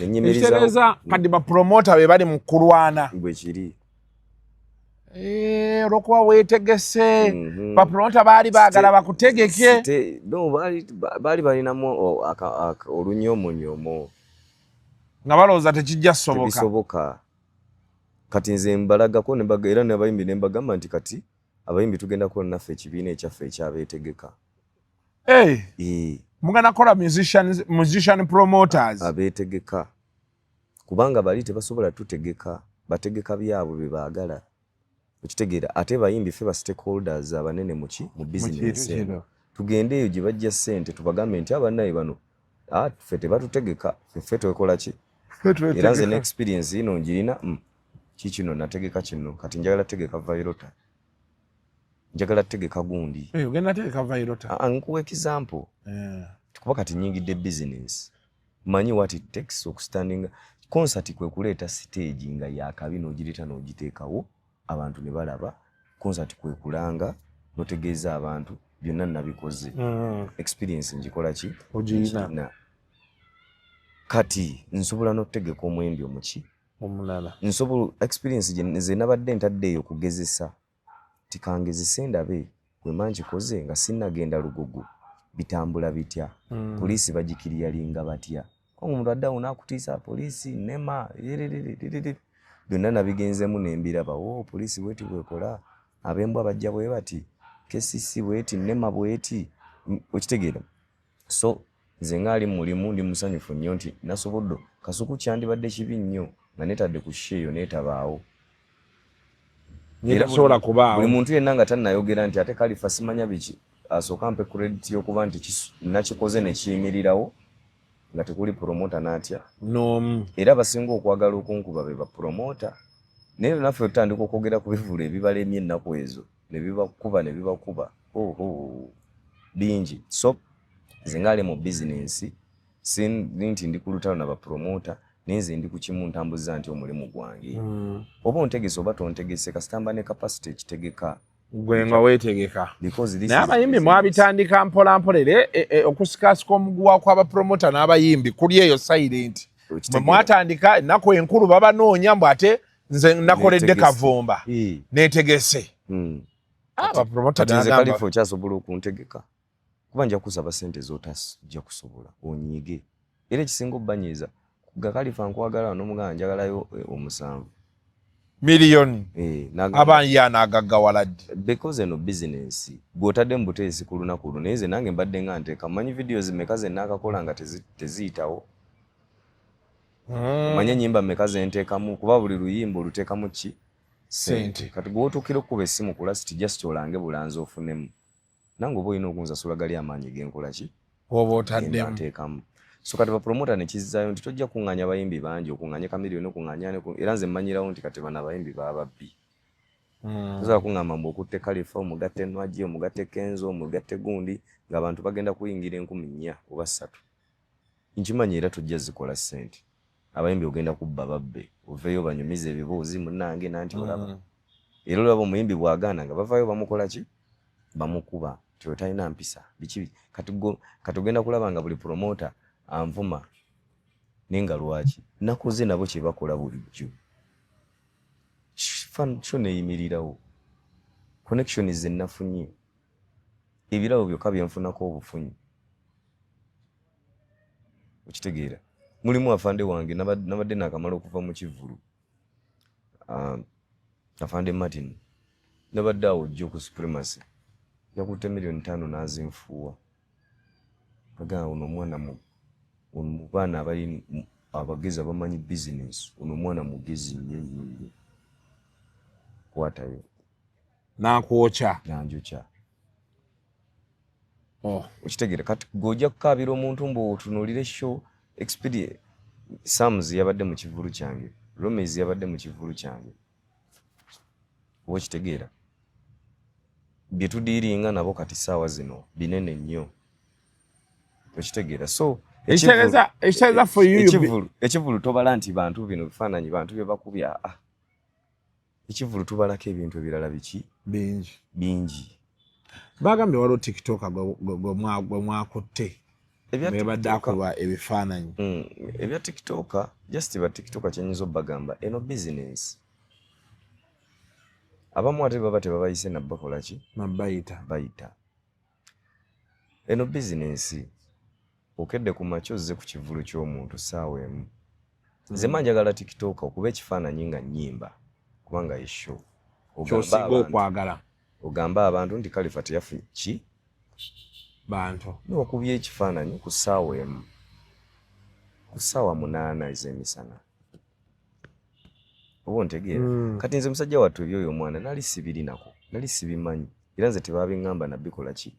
nenyimiriza kati bapromota be bali mu kulwana bwe kiri olwokuba weetegese bapromota baali baagala bakutegeke no baali balinamu olunyoomonyoomo nga balowooza tekijja soboka kati nze mbalagako era n'abayimbi ne mbagamba nti kati abayimbi tugenda kukola naffe ekibiina ekyaffe ekyabeetegeka mugenda kola musician promoters abeetegeka kubanga bali tebasobola tutegeka bategeka byabwe bye baagala okitegeera ate bayimbi ffe ba stakeholders abanene mu business tugende eyo gye bajja ssente tubagambe nti abannaye bano ffe tebatutegeka ffe twekola ki era nze n'experience ino njirina kikino nategeka kino kati njagala tegeka vairota njagala tegeka gundi ogenda tegeka vairota nkuwa example kuba kati nyingidde business manyi what it takes okustandinga concert kwe kuleeta stage nga yakabi n'ogireta n'ogiteekawo abantu ne balaba concert kwe kulanga notegeeza abantu byonna nabikoze experience njikola ki ogirina kati nsobola n'otegeka omwembi omuki omulala nsobola experience gye nze nabadde ntaddeeyo kugezesa tikangezese ndabe bwe manji koze nga sinnagenda lugogo bitambula bitya poliisi bagikiriyalinga batya omuntu addawo n'akutiisa poliisi nema byonna nabigenzemu nembiraba poliisi bweti bwekola ab'embwa bajja bwe bati kesisi bweti nema bweti okitegeera so nze ngaali mulimu ndi musanyufu nnyo nti nasobodde kasuku kyandibadde kibi nnyo nga neetadde ku sheeyo neetabaawo era buli muntu yenna nga tannayogera nti ate kalifa simanya biki asooka mpe credit y'okuba nti nakikoze ne kiyimirirawo nga tekuli promota n'atya n'omu era basinga okwagala okunkuba be bapromota naye naffe tutandika okwogera ku bivulu ebibalemye ennaku ezo ne bibakuba bingi. So nze ngaali mu bizinensi nti ndi ku lutalo n'abapromota naye nze ndi ku kimu ntambuza nti omulimu gwange oba ontegese oba tontegese kasitamba ne capacity ekitegeka gwe nga weetegeka because this naye abayimbi mwabitandika mpolampola okusikasika omuguwa kw'abapromota n'abayimbi kuli eyo silent mwe mwatandika ennaku enkulu babanoonya mbw ate nze nakoledde kavumba neetegese abapromota nze kalifa okyasobola okuntegeka kuba nja kusaba sente z'otajja kusobola onyiige era ekisinga obbanyiiza ga kalifa nkwagala n'omuganda njagalayo 7 miliyoni abanya n'agaggawaladi because eno business gw'otadde mu buteesi ku lunaku luno naye nze nange mbadde nga nteeka manyi videos mmeka ze naakakola nga teziyitawo manye nyimba mmeka ze nteekamu kuba buli luyimba oluteekamu ki sente kati gw'otuukira okuba essimu ku lasiti just olange bulanzi ofunemu nange oba olina okunzasula gali amaanyi g'enkola ki oba otaddemu ateekamu. So kati bapromota ne kizaayo nti tojja kuŋŋaanya bayimbi bangi okuŋŋaanya Kamiliyoni okuŋŋaanya era nze mmanyirawo nti kati bano abayimbi baba babbi. Tosobola kuŋŋamba mbu okutte Kalifa omugatte Nwagi omugatte Kenzo omugatte gundi ng'abantu bagenda kuyingira 4,000 oba 3. Nkimanyi era tojja zikola ssente. Abayimbi ogenda kubba babbe oveeyo banyumize ebibuuzi munnange nanti olaba. Era olaba omuyimbi bw'agaana nga bavaayo bamukola ki? Bamukuba. Talina mpisa biki kati ogenda kulaba nga buli promota anvuma nenga lwaki nakoze nabo kye bakola bulijjo sho neyimirirawo connection ze nafunye ebirawo byokka byenfunako obufunyi okitegeera mulimu afande wange nabadde nakamala okuva mu kivulu afande Martin nabadde awo jjo ku supremacy yakutte $5 million n'azinfuuwa agamba ono omwana mu baana abali abagezi abamanyi business ono omwana mugezi nnyo kwatayo n'akwokya nanjokya okitegeera kati gojja kukaabira omuntu mbu otunuulire show experience Sams yabadde mu kivulu kyange Romes yabadde mu kivulu kyange okitegeera bye tudiiringa nabo kati saawa zino binene nnyo okitegeera so ekitegeeza for you ekivulu tobala nti bantu bino bifaananyi bantu bye bakubya ekivulu tubalako ebintu ebirala biki bingi bagambye waliwo tiktok gwe mwakutte ebadde akuba ebifaananyi ebya tiktok just ba tiktok kyenyinza obbagamba eno business abamu ate baba tebabayise nabbakola ki bayita eno bizinensi okedde ku makyo ozze ku kivulu ky'omuntu saawa emu nze manjagala tiktok okuba ekifaananyi nga nnyimba kubanga esho kyosinga okwagala ogamba abantu nti Kalifa teyafunye ki bantu n'okubya ekifaananyi ku saawa emu ku saawa 8 ez'emisana oba ontegeera kati nze musajja wattu ebyoyo omwana nali sibirinako nali sibimanyi era nze tebabiŋŋamba nabikola ki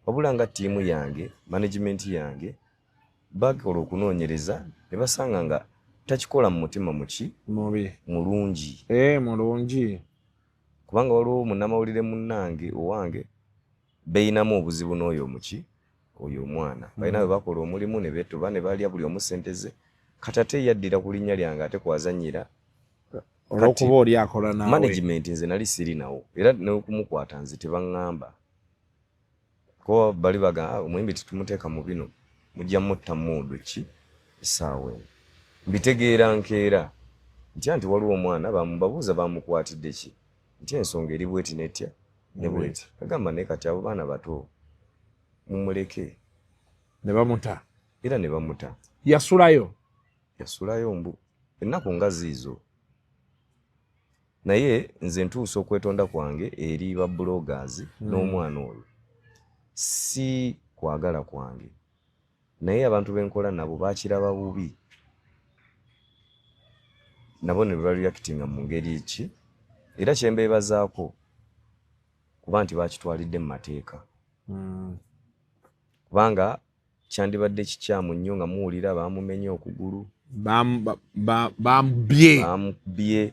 wabula nga ttiimu yange management yange bakola okunoonyereza ne basanga nga takikola mu mutima muki mulungi mulungi kubanga waliwo munnamawulire munnange owange beeyinamu obuzibu n'oyo omuki oyo omwana balina bwe bakola omulimu ne betuba ne balya buli omu ssente ze kati ate yaddira ku linnya lyange ate kwazannyira olwokuba oli akola naawe management nze nali sirinawo era n'okumukwata nze tebaŋŋamba ko bali baga omuyimbi tetumuteeka mu bino mujja mutta muudu ki essaawa eno mbitegeera nkeera ntya nti waliwo omwana bamubabuuza bamukwatidde ki nti ensonga eri bweti netya ne bweti agamba naye kati abo baana bato mumuleke ne bamuta era ne bamuta yasulayo mbu ennaku nga ziizo naye nze ntuusa okwetonda kwange eri ba bloggers n'omwana oyo si kwagala kwange naye abantu benkola nabo bakiraba bubi nabo ne bareactinga mu ngeri ki era kyembeebazaako kuba nti bakitwalidde mu mateeka kubanga kyandibadde kikyamu nnyo nga muwulira bamumenya okugulu bamubye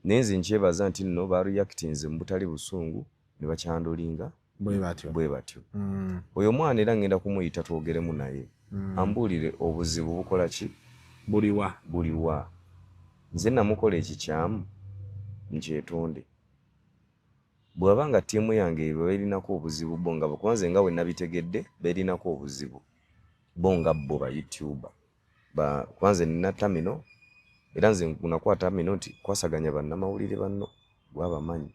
nenze nkyebaza nti nno ba reactinze mu butali busungu ne bakyandolinga bwe batyo. Oyo mwana era ngenda kumuyita twogeremu naye ambuulire obuzibu bukola ki buliwa nze namukola ekikyamu nkyetonde bw'abanga ttiimu yange beerinako obuzibu bo nga kwanze nga we nabitegedde beerinako obuzibu bo nga bo ba YouTuber kwanze nina tamino era nze nakwata tamino nti kwasaganya bannamawulire banno bwabamanyi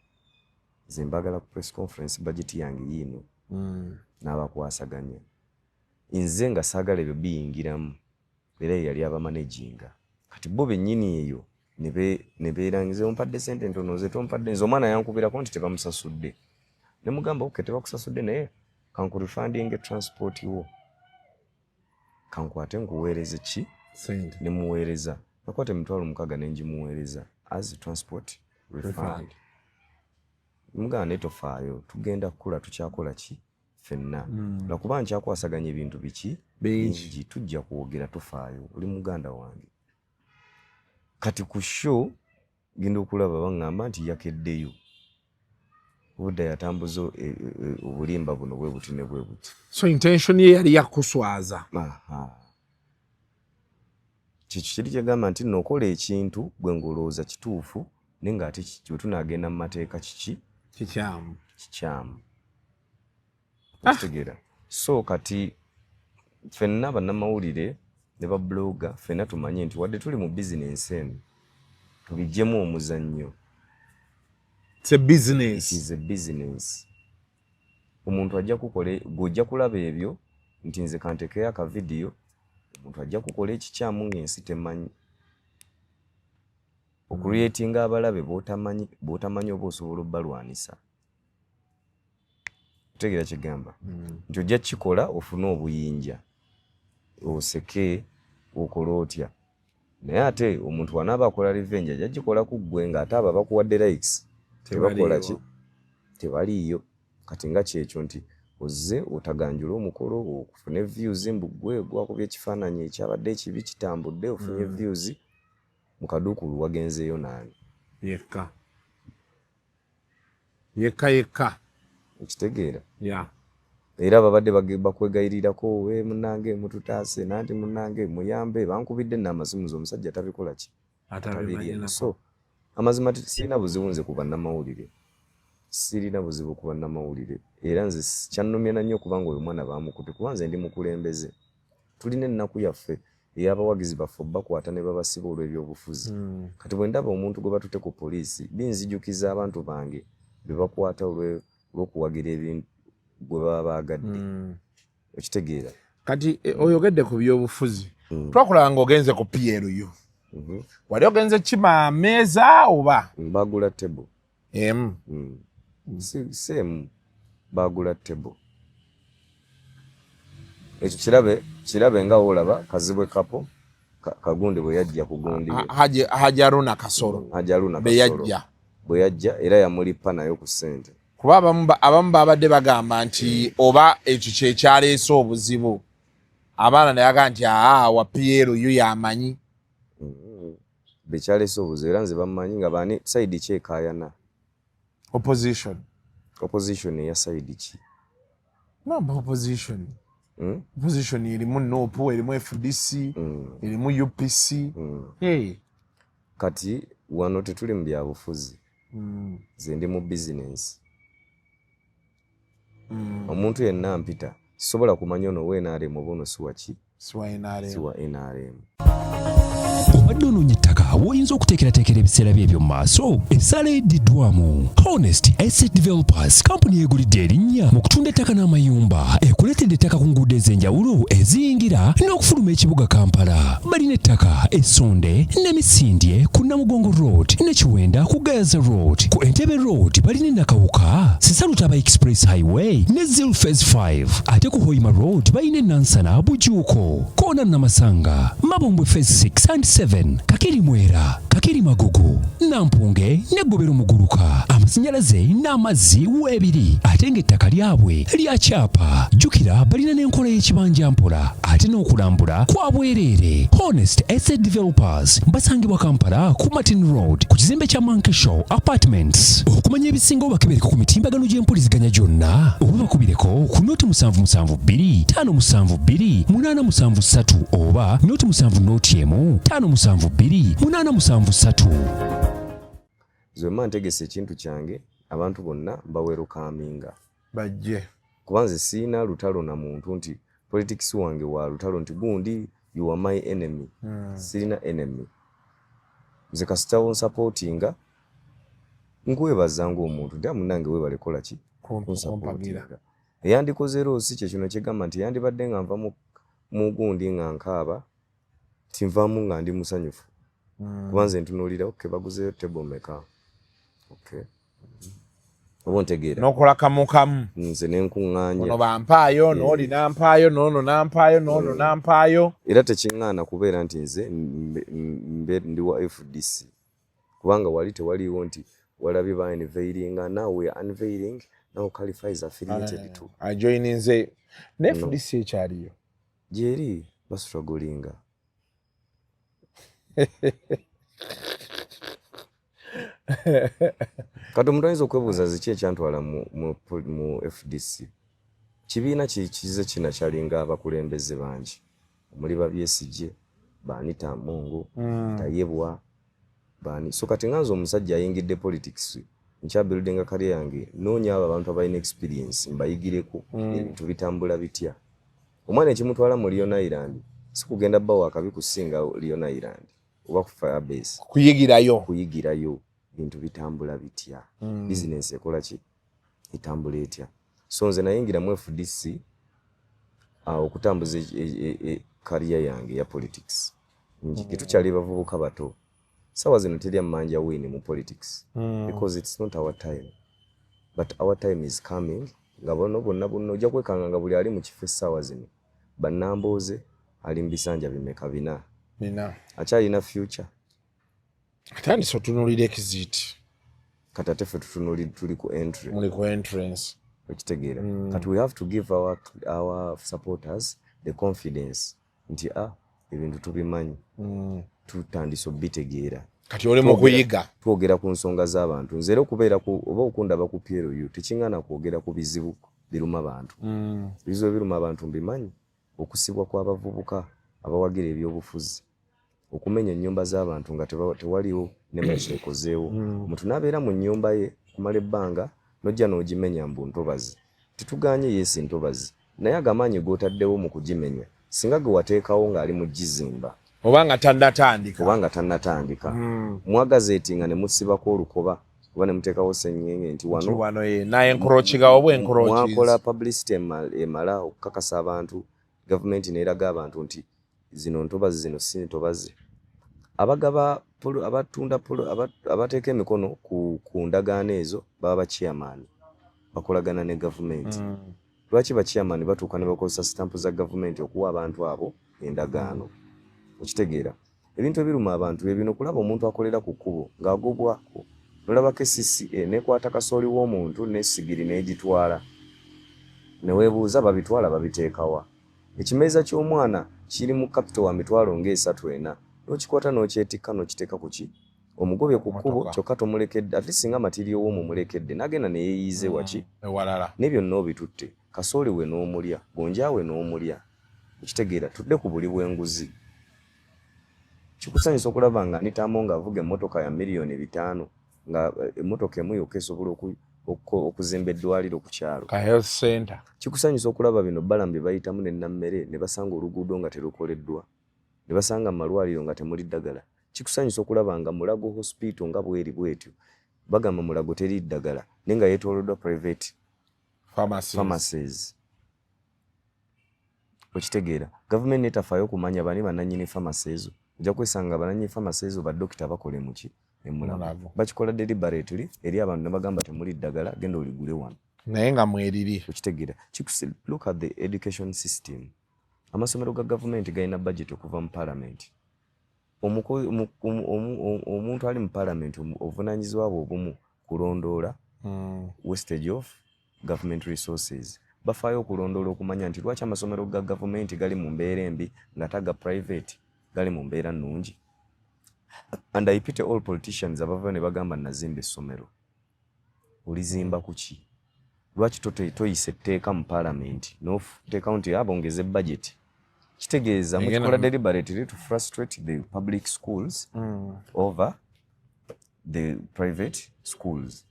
nze mbagala ku press conference budget yange yiino n'abakwasaganya nze nga saagala ebyo biyingiramu era yali abamanaginga kati bo bennyini eyo ne beerangiza ompadde sente ntono ze tompadde nze omwana yankubirako nti tebamusasudde ne mugamba oke tebakusasudde naye kankurifandinge transport wo kankwate nkuweereze ki ne muweereza nakwate emitwalo 6 nengimuweereza as transport refund mugamba netofaayo tugenda kukula tukyakola ki ffenna lwakuba nkyakwasaganya ebintu biki bingi tujja kwogera tofaayo oli muganda wange kati ku show genda okulaba baŋŋamba nti yakeddeyo budda yatambuza obulimba buno bwe buti ne bwe buti so intention ye yali yakuswaza kiki kiri kyegamba nti nokola ekintu gwe ngolooza kituufu naye ng'ate bwe tunaagenda mu mateeka kikyamu okitegeera so kati ffenna bannamawulire ne babloga ffenna tumanye nti wadde tuli mu bizinensi eno tubiggyemu omuzannyo it's a business. It is a business. Omuntu ajja kukole gojja kulaba ebyo nti nze kantekeyo aka video omuntu ajja kukola ekikyamu ng'ensi temanyi okureatinga abalabe b'otamanyi oba osobola obbalwanisa kutegeera kigamba nti ojja kikola ofune obuyinja oseke okola otya naye ate omuntu wanaaba akola revenge ajja gikola ku ggwe ng'ate abo abakuwadde likes tebakola ki tebaliiyo kati nga kyekyo nti ozze otaganjula omukolo okufune views mbugwe gwakubye ekifaananyi ekyabadde ekibi kitambudde ofunye views mu kaduukulu wagenzeeyo naani yekka ekitegeera era babadde bakwegayirirako we munange mututaase nanti munange muyambe bankubidde n'amasimuzi omusajja tabikola ki so amazima sirina buzibu nze ku bannamawulire sirina buzibu ku bannamawulire era nze kyannumya nnyo kubanga oyo mwana baamukutte kuba nze ndi mukulembeze tulina ennaku yaffe ey'abawagizi baffe bakwata ne babasiba olw'ebyobufuzi kati bwe ndaba omuntu gwe batutte ku poliisi binzijukiza abantu bange be bakwata olw'okuwagira ebintu gwe baba baagadde ekitegeera kati oyogedde ku byobufuzi twakulaba ng'ogenze ku PLU wali ogenze kima meeza oba bagula table same bagula table ekyo kirabe nga olaba kazibwe kapo kagundi bwe yajja kugundi Hajaruna Kasoro bwe yajja era yamulipa nayo ku ssente kuba abamu babadde bagamba nti oba ekyo kyekyaleese obuzibu abaana naye aga nti wa PLU yamanyi bekyaleese obuzibu era nze bamumanyi nga baani side kyekaayana opposition eya side ki namba opposition erimu NOPU erimu FDC erimu UPC kati wano tetuli mu byabufuzi nze ndi mu bizinensi omuntu yenna mpita sisobola kumanya ono w'NRM oba ono siwa NRM obadde onoonya ettaka w'oyinza okuteekerateekera ebiseera bye eby'omu maaso essaala eddiddwamu Honest Asset Developers kampuni yeegulidde erinnya mu kutunda ettaka n'amayumba ekuleetedde ettaka ku nguudo ez'enjawulo eziyingira n'okufuluma ekibuga Kampala balina ettaka Essonde ne Misindye ku Namugongo Road ne Kiwenda ku Gayaza Road ku Entebbe Road balina e Nakawuka Sisalutaba Express Highway ne Zil Phase 5 ate ku Hoima Road balina e Nansana Bujuuko Koona Namasanga Mabombo Katumbwe Phase 6 and 7, Kakiri Mwera, Kakiri Magugu, Nampunge ne Gobero Muguruka. Amasannyalaze n'amazzi weebiri ate ng'ettaka lyabwe lya kyapa. Jjukira balina n'enkola y'ekibanja mpola ate n'okulambula kwa bwereere. Honest Estate Developers basangibwa Kampala ku Martin Road ku kizimbe kya Monkey Show Apartments. Okumanya ebisinga obakebereko ku mitimbagano gy'empuliziganya gyonna oba bakubireko ku noti 772 572 873 oba noti 7 572 873. Zwe ntegese ekintu kyange abantu bonna bawerukaminga bajje kubanze sina lutalo na muntu nti politics wange wa lutalo nti gundi you are my enemy. Sina enemy. Nze kasitawo supportinga nkwebazanga omuntu ndi amunange webale kola ki kumpagira eyandikoze Rose kye kino kyegamba nti yandibadde nga nva mu gundi nga nkaaba tinvamu nga ndi musanyufu kubanze ntunulira okay baguzeyo table meka okay obontegeera nokola kamukamu nze nenkuŋŋaanya ono bampaayo n'oli nampaayo n'ono nampaayo n'ono nampaayo era tekiŋŋaana kubeera nti nze ndi wa FDC kubanga wali tewaliwo nti walabye ba unveilinga now we are unveiling now Khalifa is affiliated to ajoininze ne FDC ekyaliyo gyeri bastrugglinga kati omuntu ayinza okwebuuza ziki ekyantwala mu FDC kibiina kize kina kyalinga abakulembeze bangi omuli Besigye Banita Mungu Tayebwa bani so kati nganzo omusajja ayingidde politics nkya building career yange noonya abo abantu abalina experience mbayigireko ebintu bitambula bitya omwana ekimutwala mu Lion Island sikugenda bbawo akabi kusinga Lion Island oba ku Firebase kuyigirayo bintu bitambula bitya business ekola ki itambula etya so nze nayingira mu FDC okutambuza career yange ya politics njikitu kyali bavubuka bato sawa zino teri manja win mu politics because it's not our time but our time is coming nga bonna ojja kwekanga nga buli ali mu kifo sawa zino banamboze ali mbisanja bimeka bina akyalina future atandise otunulira exit katatefe tutunulira tuli ku entry muli ku entrance okitegeera but we have to give our supporters the confidence nti ebintu tubimanyi tutandise obitegeera kati oli mu kuyiga twogera ku nsonga z'abantu nze era okubeera oba okundaba ku PLU tekingana kwogera ku bizibu biruma abantu bizibu biruma abantu mbimanyi okusibwa kw'abavubuka abawagira ebyobufuzi okumenya ennyumba z'abantu nga tewaliwo ne makyekozeewo omuntu n'abeera mu nnyumba ye kumala ebbanga nojja n'ogimenya mbu ntobazi tituganye yeesi ntobazi naye agamaanyi g'otaddewo mu kugimenya singa ge wateekawo ng'ali mu gizimba obanga tannatandika mwagazeetinga ne musibako olukoba oba ne muteekawo ssenyenge nti wano naye enkorokigawo bwenkoroki mwakola publicity emala okukakasa abantu gavumenti neeraga abantu nti zino ntobazi zino si ntobazi abagaba abatunda abateeka emikono ku ndagaano ezo baba bachairman bakolagana ne gavumenti lwaki bachairman batuuka ne bakozesa stampu za gavumenti okuwa abantu abo endagaano okitegeera ebintu ebiruma abantu ebino kulaba omuntu akolera ku kkubo ng'agobwako nolabako CCA nekwata kasooli w'omuntu n'essigiri n'egitwala ne weebuuza babitwala babiteekawa ekimeeza ky'omwana kiri mu capital wa mitwalo ng'esatu ena n'okikwata n'okyetikka n'okiteeka ku ki omugobye ku kkubo kyokka tomulekedde ate singa matiriyo w'omumulekedde n'agenda ne yeeyize waki ewalala n'ebyo n'obitutte kasooli we n'omulya gonja we n'omulya okitegeera tudde ku buli bw'enguzi kikusanyisa okulaba nga nitamo ng'avuga emmotoka ya miliyoni 5 nga emmotoka emu yokka esobola okuzimba eddwaliro ku kyalo ka health center kikusanyisa okulaba bino balambi bayitamu ne nammere ne basanga oluguudo nga terukoleddwa ne basanga amalwaliro nga temuli ddagala kikusanyisa okulaba nga Mulago hospital nga bweri bwetyo bagamba Mulago teri ddagala naye nga yeetooloddwa private pharmacies okitegeera gavumenti netafaayo okumanya bani bannannyini pharmacies ojja kwesanga bannannyini pharmacies badokita bakole muki Mulago bakikola deliberately eri abantu ne bagamba temuli ddagala genda oligule wano naye nga mweriri okitegeera look at the education system amasomero ga gavumenti galina budget okuva mu parliament omuntu ali mu parliament obuvunanyizibwa bwe obumu kulondoola wastage of government resources. Bafaayo okulondoola okumanya nti lwaki amasomero ga gavumenti gali mu mbeera embi ng'ate ga private gali mu mbeera nnungi. And I pity all politicians abava ne bagamba nazimba essomero. Olizimba ku ki? Lwaki toyise etteeka mu parliament n'oteekawo nti abongeze budget? Kitegeeza mukikola deliberately to frustrate the public schools over the private schools.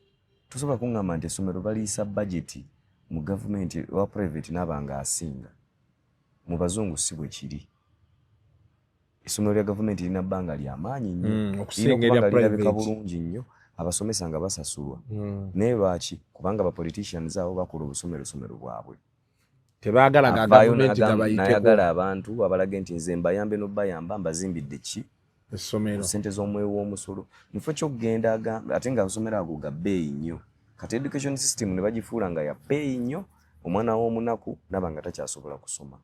Tusobola kungamba nti essomero baliisa budget mu gavumenti wa private n'abanga asinga. Mu bazungu si bwe kiri. Essomero lya gavumenti lina bbanga ly'amaanyi nnyo okusinga lirabika bulungi nnyo abasomesa nga basasulwa. Naye lwaki? Kubanga abapoliticians abo bakola obusomero bwabwe. Tebaagala gavumenti gabayiteko. Nayagala abantu abalaga nti nze mbayambe n'obayamba mbazimbidde ki? Essomero. Sente z'omwewo w'omusolo. Mufo ky'okugenda agamba ate nga amasomero ago ga bbeeyi nnyo. Kati education system ne bagifuula nga ya bbeeyi nnyo, omwana w'omunaku naba nga takyasobola kusoma.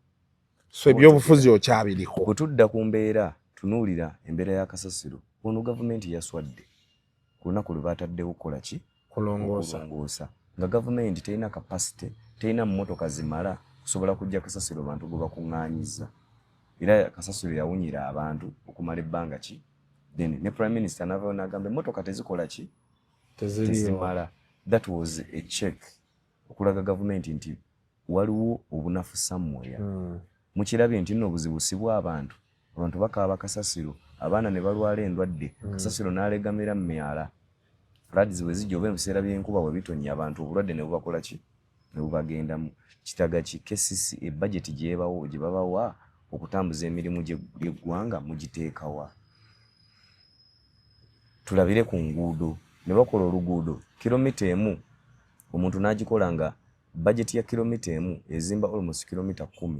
So ebyobufuzi okyabiriko. Bwe tudda ku mbeera tunuulira embeera ya kasasiro. Ono gavumenti yaswadde. Ku lunaku lwe baataddewo kukola ki? Kulongoosa. Nga gavumenti terina capacity, terina mmotoka zimala kusobola kujja kasasiro bantu gwe bakuŋŋaanyiza. Era kasasiro yawunyira abantu okumala ebbanga ki? Then ne Prime Minister n'avaayo n'agamba emmotoka tezikola ki? Tezimala. That was a check okulaga gavumenti nti waliwo obunafu somewhere. Mukirabye nti nno obuzibu si bw'abantu. Abantu bakaaba kasasiro, abaana ne balwala endwadde, kasasiro n'alegamira mu myala. Floods bwe zijja oba ebiseera by'enkuba bwe bitonnya abantu obulwadde ne bubakola ki? Ne bubagendamu. Kitaga ki KCC ebudget gye babawa okutambuza emirimu gy'eggwanga mugiteekawa. Tulabire ku nguudo ne bakola oluguudo kilomita emu omuntu n'agikola nga budget ya kilomita emu ezimba almost kilomita 10.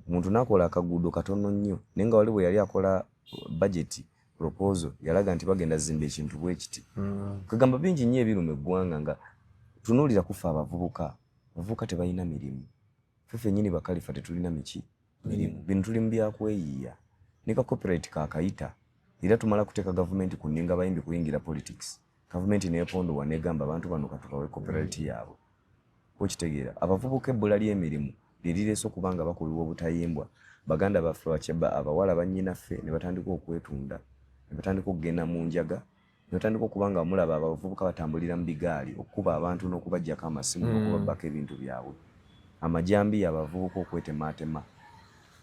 Omuntu n'akola akaguudo katono nnyo naye nga wali bwe yali akola budget proposal yalaga nti bagenda zimba ekintu bwe kiti. Kagamba bingi nnyo ebirume eggwanga nga tunuulira kufa abavubuka tebalina mirimu. Ffe nnyini bakalifa tetulina mirimu. Bino tuli mu byakweyiiya. Ne ka copyright kaakayita. Era tumala kuteeka gavumenti ku nninga bayimbi kuyingira politics. Gavumenti neepondowa negamba abantu bano katubawe copyright yaabwe. Okitegeera abavubuka ebbula ly'emirimu lirireese okuba nga bakolebwa obutayimbwa. Baganda baffe abawala bannyinaffe ne batandika okwetunda. Ne batandika okugenda mu njaga. Ne batandika okuba nga mulaba abavubuka batambulira mu bigaali okukuba abantu n'okubaggyako amasimu n'okubabbako ebintu byabwe. Amajambiya abavubuka okwetemaatema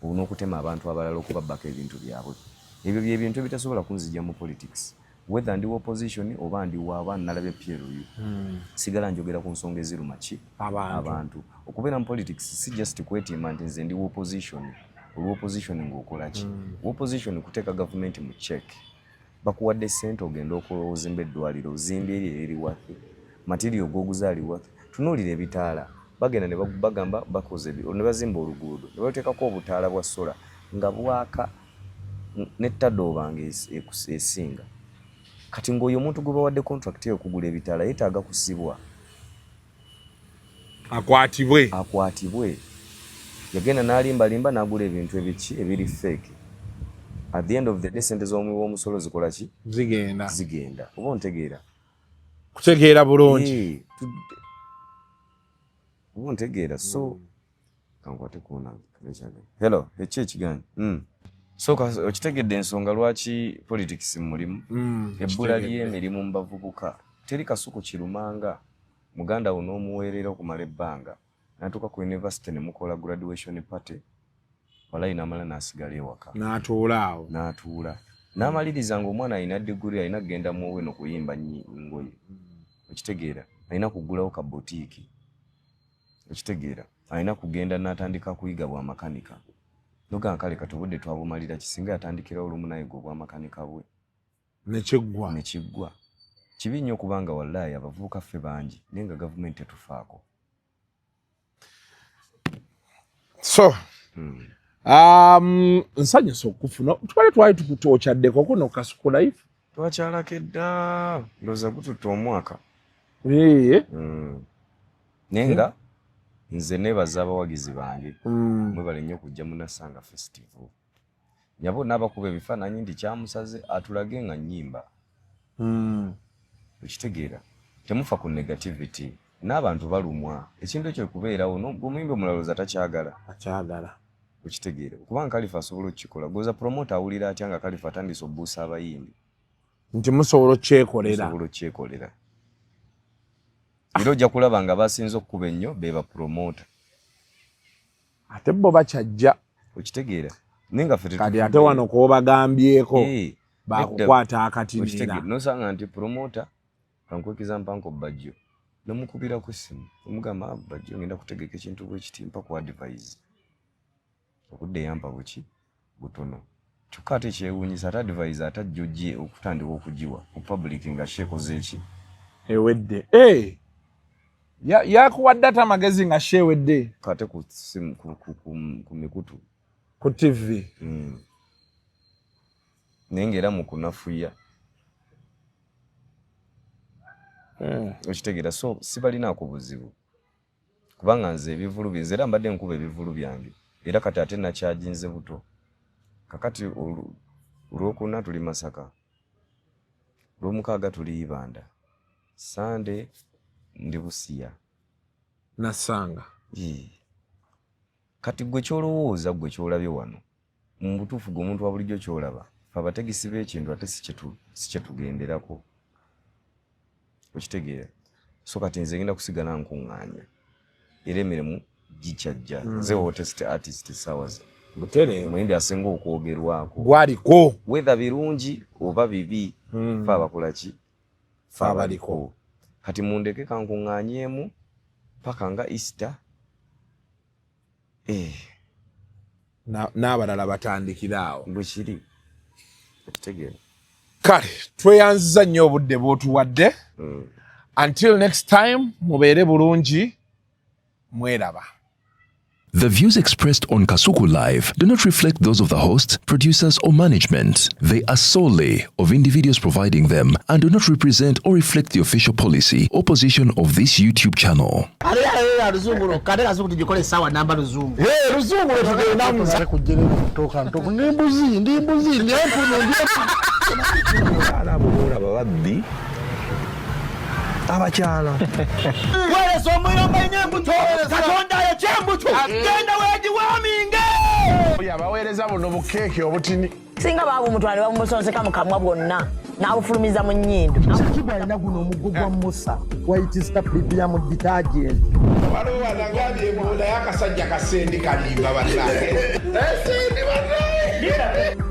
n'okutema abantu abalala okubabbako ebintu byabwe. Ebyo bye bintu ebitasobola kunzijja mu politics. Whether ndi opposition oba ndi waaba nalabye Pierre sigala njogera ku nsonga eziruma ki abantu. Okubeera mu politics si just kwetimba nti nze ndi opposition. Opposition ng'okola ki? Opposition kuteeka gavumenti mu check. Bakuwadde ssente ogenda ozimba eddwaliro, ozimba eri wathi, material g'oguza ali wathi. Tunuulira ebitaala. Bagenda ne bagamba bakoze ne bazimba oluguudo. Ne bateekako obutaala bwa sola nga bwaka n'ettadde bange esinga. Kati ng'oyo omuntu gwe bawadde contract y'okugula ebitaala yeetaaga kusibwa. Akwatibwe. Yagenda n'alimbalimba n'agula ebintu ebiri fake. At the end of the day sente z'omusolo zikola ki? Zigenda. Oba ontegeera? Kutegeera bulungi. Oba ontegeera. So kankwate kuona. Hello, ekigani. So okitegedde ensonga lwaki politics mulimu ebbula ly'emirimu mu bavubuka teri kasuku kirumanga muganda wo n'omuweerera okumala ebbanga n'atuuka ku university ne mukola graduation party walayi n'amala n'asigala ewaka n'atuula n'amaliriza ng'omwana alina diguri alina kugenda mu Owino kuyimba ngoye okitegeera alina kugulawo ka boutique okitegeera alina kugenda n'atandika kuyiga bwa makanika. Noga kale katubudde twabumalira kisinga yatandikira olumu naye go bwa makanika bwe nekiggwa kibi nnyo kubanga wallahi abavubuka ffe bangi nenga gavumenti etufaako. So nsanyusa okufuna twali tukutoocaddeko kuno Kasuku Live twakyalako edda ndowooza gututta omwaka nenga nze nebaza abawagizi bange mwebale nnyo okujja mu Nasanga Festival nyabo n'abakuba ebifaananyi nti kyamusaze atulage nga nnyimba. Okitegeera temufa ku negativity n'abantu balumwa ekintu ekyo kubeerawo omuyimbi omulaloza takyagala. Okitegeera kubanga Khalifa asobola okukikola goza promoter awulira atya nga Khalifa atandise obbuusa abayimbi nti musobola okyekolera. Era ojja kulaba nga basinze okukuba ennyo beba promoter ate bo bakyajja. Okitegeera nenga fete kati ate wano koobagambyeko bakukwata akatinira nosanga nti promoter kankwekiza mpanko Bajjo nomukubira ku simu omugamba Bajjo ngenda kutegeka ekintu bwekitimpa ku advise okudde yampa buki butono kyokka tekyewuunyisa ate advise atajjojje okutandika okugiwa ku public nga sheekoze eki ewedde yakuwadde ate amagezi nga sheewedde kate ku simu ku mikutu ku TV naye ng'era mu kunafuya okitegeera so sibalinaako buzibu kubanga nze ebivulu byenze era mbadde nkuba ebivulu byange era kati ate nakyajinze buto kakati olwokuna tuli Masaka olwomukaaga tuli Ibanda Sande ndi Busia nasanga kati gwe kyolowooza gwe kyolabye wano mu butuufu gwe omuntu wa bulijjo kyolaba abategesi b'ekintu ate si kyetugenderako okitegeera so kati nze ngenda kusigala nkuŋŋaanya era emirimu gikyajja nze hottest artist sawaze butere muyimbi asinga okwogerwako gwaliko whether birungi oba bibi fa abakola ki fa abaliko kati mundeke kankuŋŋaanyeemu paka nga Easter n'abalala batandikiraawo bwe kiri okitegeera kale tweyanziza nnyo obudde bw'otuwadde until next time mubeere bulungi mweraba. The views expressed on Kasuku Live do not reflect those of the hosts, producers, or management. They are solely of individuals providing them and do not represent or reflect the official policy or position of this YouTube channel. Abakyala wereso omuyomba enyembuto katonda yekyembuto genda wegiwaminge yabaweereza buno bukeeke obutini singa baaba omutwale bamusonseka mu kamwa bwonna n'abufulumiza mu nnyindo kibwa alina guno omuggo gwa musa wayitista premium detergent waliwo wanagambye ebola y'akasajja kasendi kalimba bannange esendi bannange